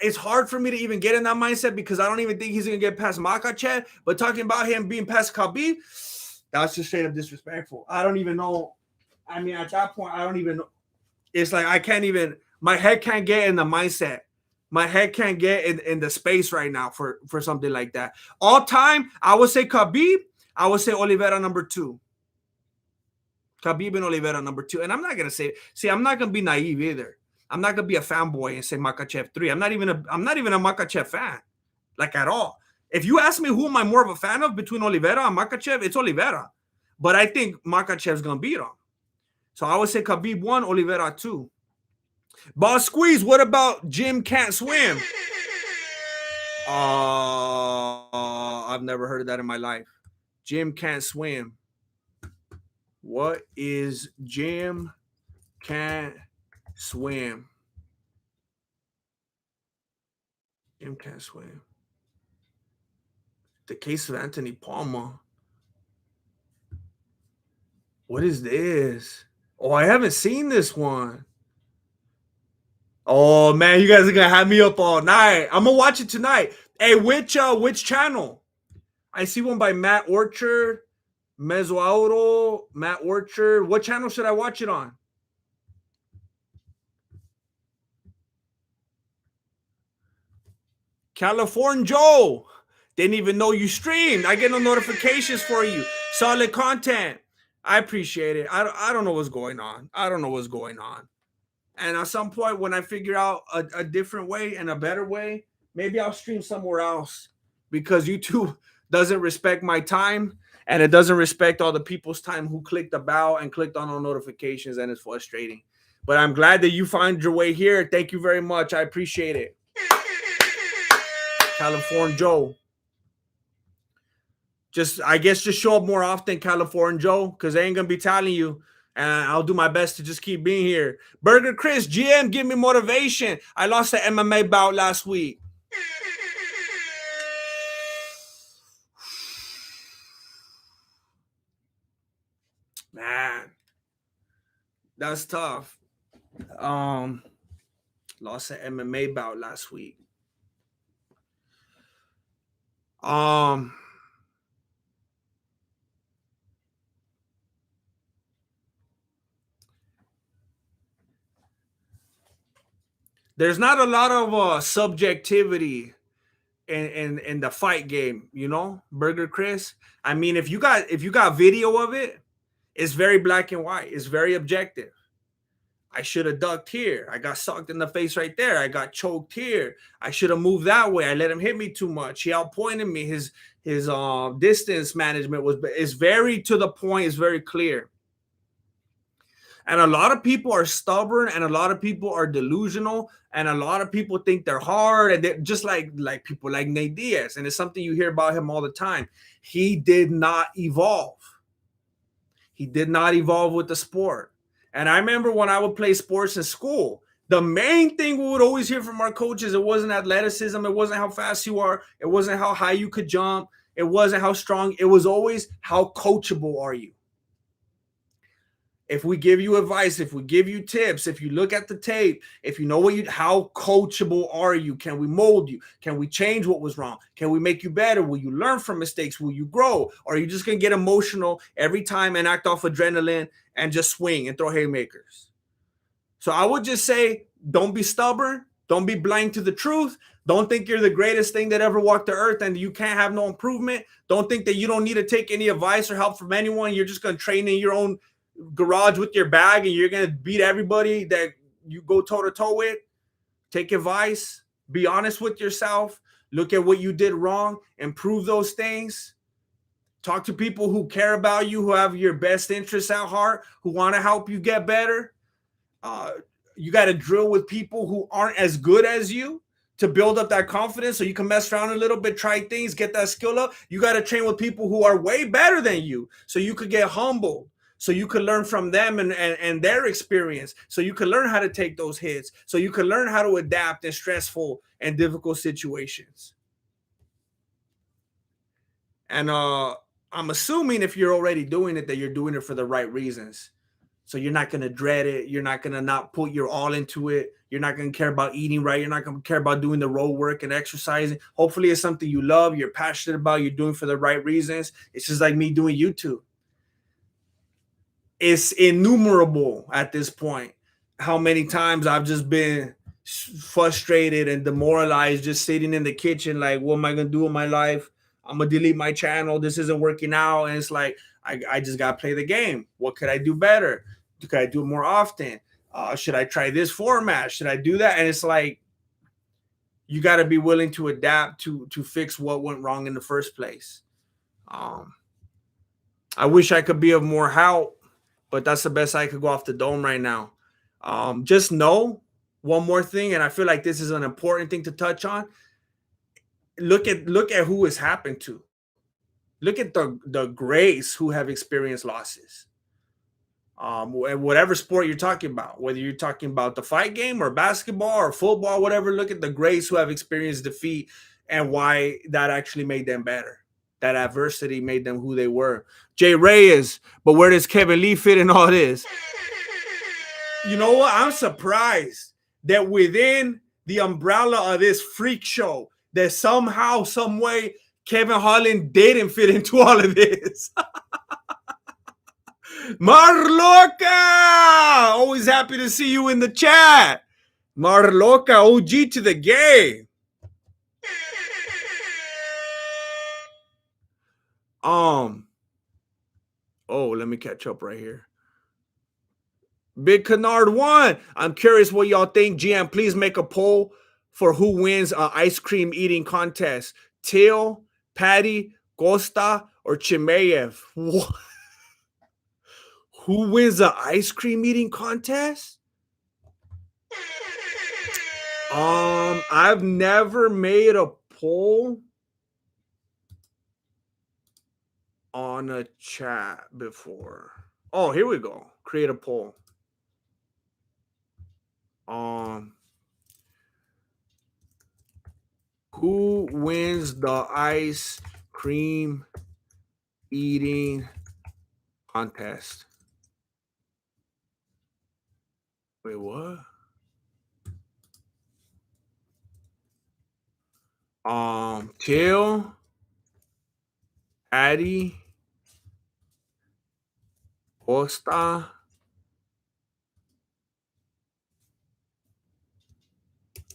it's hard for me to even get in that mindset because I don't even think he's going to get past Makhachev. But talking about him being past Khabib, that's just straight up disrespectful. I don't even know. I mean, at that point, I don't even know. It's like I can't even, my head can't get in the mindset. My head can't get in the space right now for something like that. All time, I would say Khabib. I would say Oliveira number 2. Khabib and Oliveira number 2. And I'm not going to say, I'm not going to be naive either. I'm not going to be a fanboy and say Makhachev 3. I'm not even a Makhachev fan, like at all. If you ask me who am I more of a fan of between Oliveira and Makhachev, it's Oliveira. But I think Makhachev's going to beat him. So I would say Khabib 1, Oliveira 2. Boss Squeeze, what about Jim Can't Swim? I've never heard of that in my life. Jim Can't Swim. What is Jim Can't Swim? Jim Can't Swim. The case of Anthony Palmer. What is this? Oh, I haven't seen this one. Oh man, you guys are gonna have me up all night. I'm gonna watch it tonight. Hey, which channel? I see one by Matt Orchard, Mesoauro, Matt Orchard. What channel should I watch it on? California Joe. Didn't even know you streamed. I get no notifications for you. Solid content. I appreciate it. I don't know what's going on. I don't know what's going on. And at some point, when I figure out a different way and a better way, maybe I'll stream somewhere else because YouTube doesn't respect my time and it doesn't respect all the people's time who clicked about and clicked on all notifications, and it's frustrating. But I'm glad that you find your way here. Thank you very much. I appreciate it. California Joe. I guess just show up more often, California Joe, because they ain't going to be telling you. And I'll do my best to just keep being here. Burger Chris, GM, give me motivation. I lost the MMA bout last week. Man, that's tough. Lost an MMA bout last week. There's not a lot of subjectivity in the fight game, you know, Burger Chris. I mean, if you got video of it, it's very black and white. It's very objective. I should have ducked here. I got sucked in the face right there. I got choked here. I should have moved that way. I let him hit me too much. He outpointed me. His distance management is very to the point. It's very clear. And a lot of people are stubborn, and a lot of people are delusional, and a lot of people think they're hard, and they're just like people like Nate Diaz. And it's something you hear about him all the time. He did not evolve. He did not evolve with the sport. And I remember when I would play sports in school, the main thing we would always hear from our coaches, it wasn't athleticism, it wasn't how fast you are, it wasn't how high you could jump, it wasn't how strong, it was always how coachable are you. If we give you advice, if we give you tips, if you look at the tape, if you know how coachable are you? Can we mold you? Can we change what was wrong? Can we make you better? Will you learn from mistakes? Will you grow? Or are you just going to get emotional every time and act off adrenaline and just swing and throw haymakers? So I would just say, don't be stubborn. Don't be blind to the truth. Don't think you're the greatest thing that ever walked the earth and you can't have no improvement. Don't think that you don't need to take any advice or help from anyone. You're just going to train in your own garage with your bag and you're going to beat everybody that you go toe-to-toe with. Take advice. Be honest with yourself. Look at what you did wrong. Improve those things. Talk to people who care about you, who have your best interests at heart, who want to help you get better. you got to drill with people who aren't as good as you to build up that confidence, so you can mess around a little bit, try things, get that skill up. You got to train with people who are way better than you, so you could get humbled, so you could learn from them and their experience, so you can learn how to take those hits, so you can learn how to adapt in stressful and difficult situations. And I'm assuming if you're already doing it, that you're doing it for the right reasons. So you're not going to dread it. You're not going to not put your all into it. You're not going to care about eating right. You're not going to care about doing the road work and exercising. Hopefully it's something you love, you're passionate about, you're doing for the right reasons. It's just like me doing YouTube. It's innumerable at this point how many times I've just been frustrated and demoralized, just sitting in the kitchen like, what am I going to do in my life? I'm going to delete my channel. This isn't working out. And it's like, I just got to play the game. What could I do better? Could I do it more often? Should I try this format? Should I do that? And it's like, you got to be willing to adapt to fix what went wrong in the first place. I wish I could be of more help, but that's the best I could go off the dome right now. Just know one more thing, and I feel like this is an important thing to touch on. Look at who it's happened to. Look at the greats who have experienced losses. Whatever sport you're talking about, whether you're talking about the fight game or basketball or football, whatever, look at the greats who have experienced defeat and why that actually made them better. That adversity made them who they were. Jay Reyes, but where does Kevin Lee fit in all this? You know what? I'm surprised that within the umbrella of this freak show, that somehow, some way, Kevin Holland didn't fit into all of this. Marloca! Always happy to see you in the chat. Marloca, OG to the game. Oh, let me catch up right here. Big Canard 1. I'm curious what y'all think. GM, please make a poll for who wins an ice cream eating contest. Till, Patty, Costa, or Chimaev? What? Who wins the ice cream eating contest? I've never made a poll on a chat before. Oh, here we go. Create a poll. Who wins the ice cream eating contest? Wait, what? Till, Addy, Costa,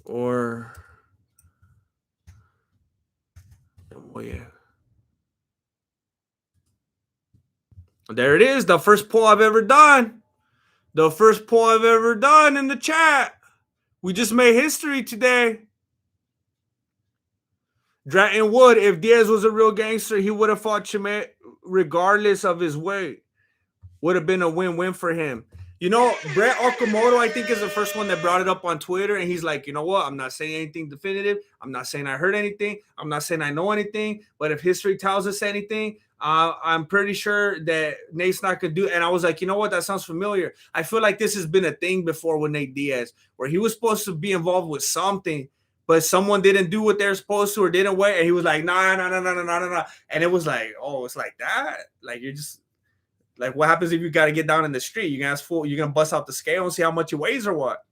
or there it is. The first poll I've ever done. The first poll I've ever done in the chat. We just made history today. Dratton Wood, if Diaz was a real gangster, he would have fought Chimaev regardless of his weight. Would have been a win-win for him. You know, Brett Okamoto, I think, is the first one that brought it up on Twitter. And he's like, you know what? I'm not saying anything definitive. I'm not saying I heard anything. I'm not saying I know anything. But if history tells us anything, I'm pretty sure that Nate's not going to do it. And I was like, you know what? That sounds familiar. I feel like this has been a thing before with Nate Diaz, where he was supposed to be involved with something, but someone didn't do what they're supposed to or didn't wait. And he was like, nah. And it was like, oh, it's like that? Like, you're just... Like, what happens if you got to get down in the street? You're going to bust out the scale and see how much it weighs or what?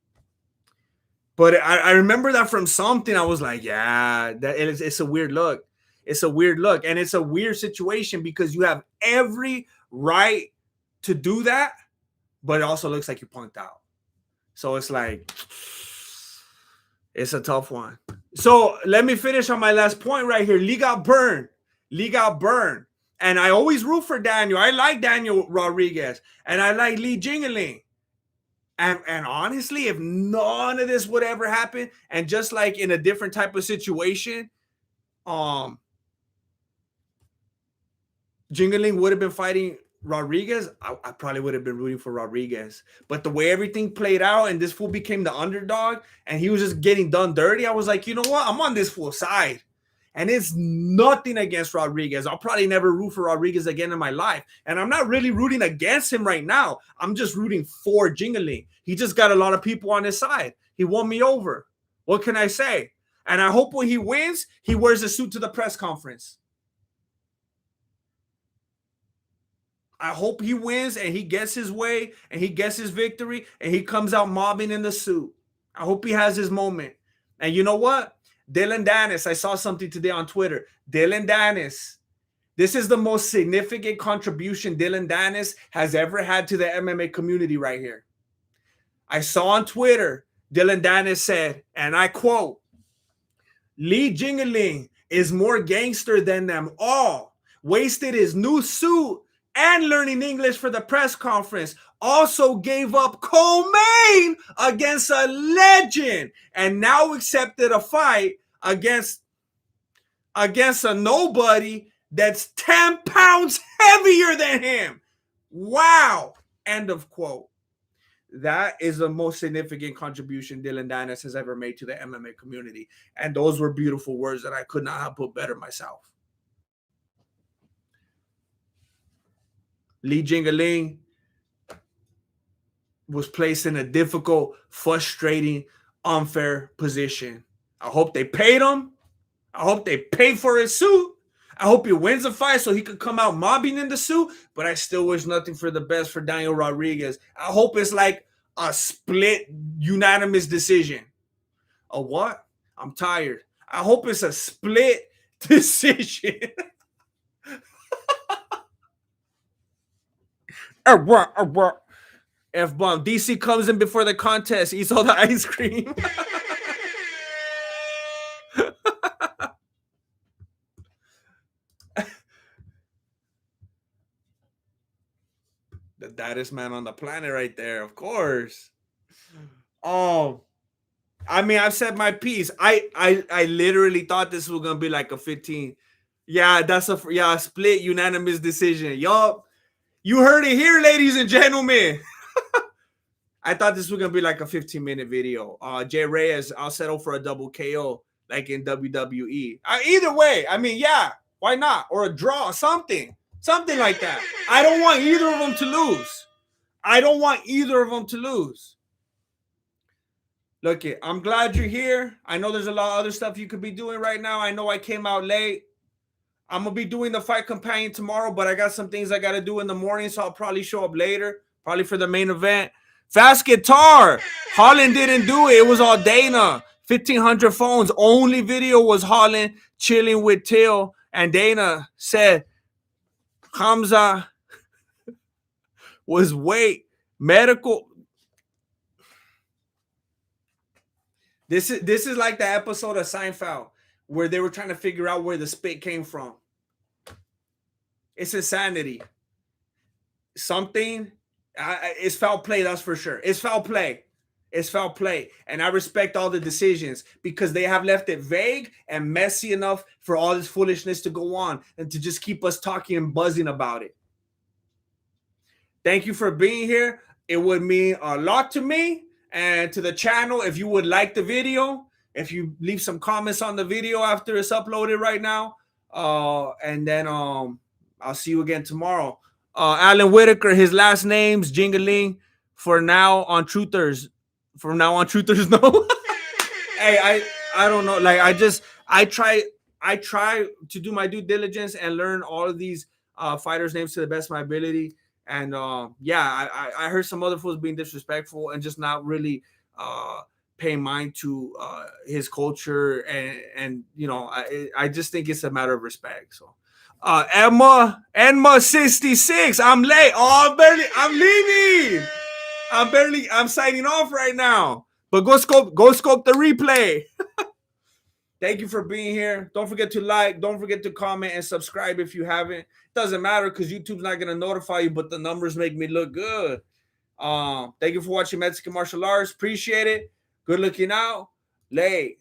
But I remember that from something. I was like, yeah, it's a weird look. It's a weird look. And it's a weird situation because you have every right to do that, but it also looks like you punked out. So it's like, it's a tough one. So let me finish on my last point right here. Lee got burned. And I always root for Daniel. I like Daniel Rodriguez. And I like Lee Jingling. And honestly, if none of this would ever happen, and just like in a different type of situation, Jingling would have been fighting Rodriguez, I probably would have been rooting for Rodriguez. But the way everything played out and this fool became the underdog and he was just getting done dirty, I was like, you know what? I'm on this fool's side. And it's nothing against Rodriguez. I'll probably never root for Rodriguez again in my life. And I'm not really rooting against him right now. I'm just rooting for Jingling. He just got a lot of people on his side. He won me over. What can I say? And I hope when he wins, he wears a suit to the press conference. I hope he wins and he gets his way and he gets his victory and he comes out mobbing in the suit. I hope he has his moment. And you know what? Dylan Dennis, I saw something today on Twitter. Dylan Dennis, this is the most significant contribution Dylan Dennis has ever had to the MMA community right here. I saw on Twitter, Dylan Dennis said, and I quote, Lee Jingling is more gangster than them all. Wasted his new suit and learning English for the press conference. Also gave up co-main against a legend and now accepted a fight against a nobody that's 10 pounds heavier than him. Wow. End of quote. That is the most significant contribution Dylan Dennis has ever made to the MMA community. And those were beautiful words that I could not have put better myself. Lee Jingling was placed in a difficult, frustrating, unfair position. I hope they paid him. I hope they paid for his suit. I hope he wins the fight so he could come out mobbing in the suit. But I still wish nothing for the best for Daniel Rodriguez. I hope it's like a split, unanimous decision. A what? I'm tired. I hope it's a split decision. F-bomb. DC comes in before the contest, eats all the ice cream. The baddest man on the planet right there, of course. Oh, I mean, I've said my piece. I literally thought this was gonna be like a 15. Yeah, that's a split unanimous decision. Yup. You heard it here, ladies and gentlemen. I thought this was gonna be like a 15-minute video. Jay Reyes, I'll settle for a double KO like in WWE. Either way, I mean, yeah, why not? Or a draw, something like that. I don't want either of them to lose. Look, I'm glad you're here. I know there's a lot of other stuff you could be doing right now. I know I came out late. I'm going to be doing the fight companion tomorrow, but I got some things I got to do in the morning, so I'll probably show up later, probably for the main event. Fast Guitar. Holland didn't do it. It was all Dana. 1,500 phones. Only video was Holland chilling with Till, and Dana said Hamza was medical. This is like the episode of Seinfeld where they were trying to figure out where the spit came from. It's insanity. Something. It's foul play, that's for sure. It's foul play. And I respect all the decisions because they have left it vague and messy enough for all this foolishness to go on and to just keep us talking and buzzing about it. Thank you for being here. It would mean a lot to me and to the channel if you would like the video, if you leave some comments on the video after it's uploaded right now. And then I'll see you again tomorrow. Alan Whitaker, his last name's Jingling. For now on Truthers. No. Hey, I don't know. Like I try to do my due diligence and learn all of these fighters' names to the best of my ability. And I heard some other fools being disrespectful and just not really paying mind to his culture, and you know, I just think it's a matter of respect. So Emma 66, I'm late. I'm leaving. I'm signing off right now. But go scope the replay. Thank you for being here. Don't forget to like, don't forget to comment and subscribe if you haven't. Doesn't matter because YouTube's not gonna notify you, but the numbers make me look good. Thank you for watching Mexican Martial Arts. Appreciate it. Good looking out. Lay.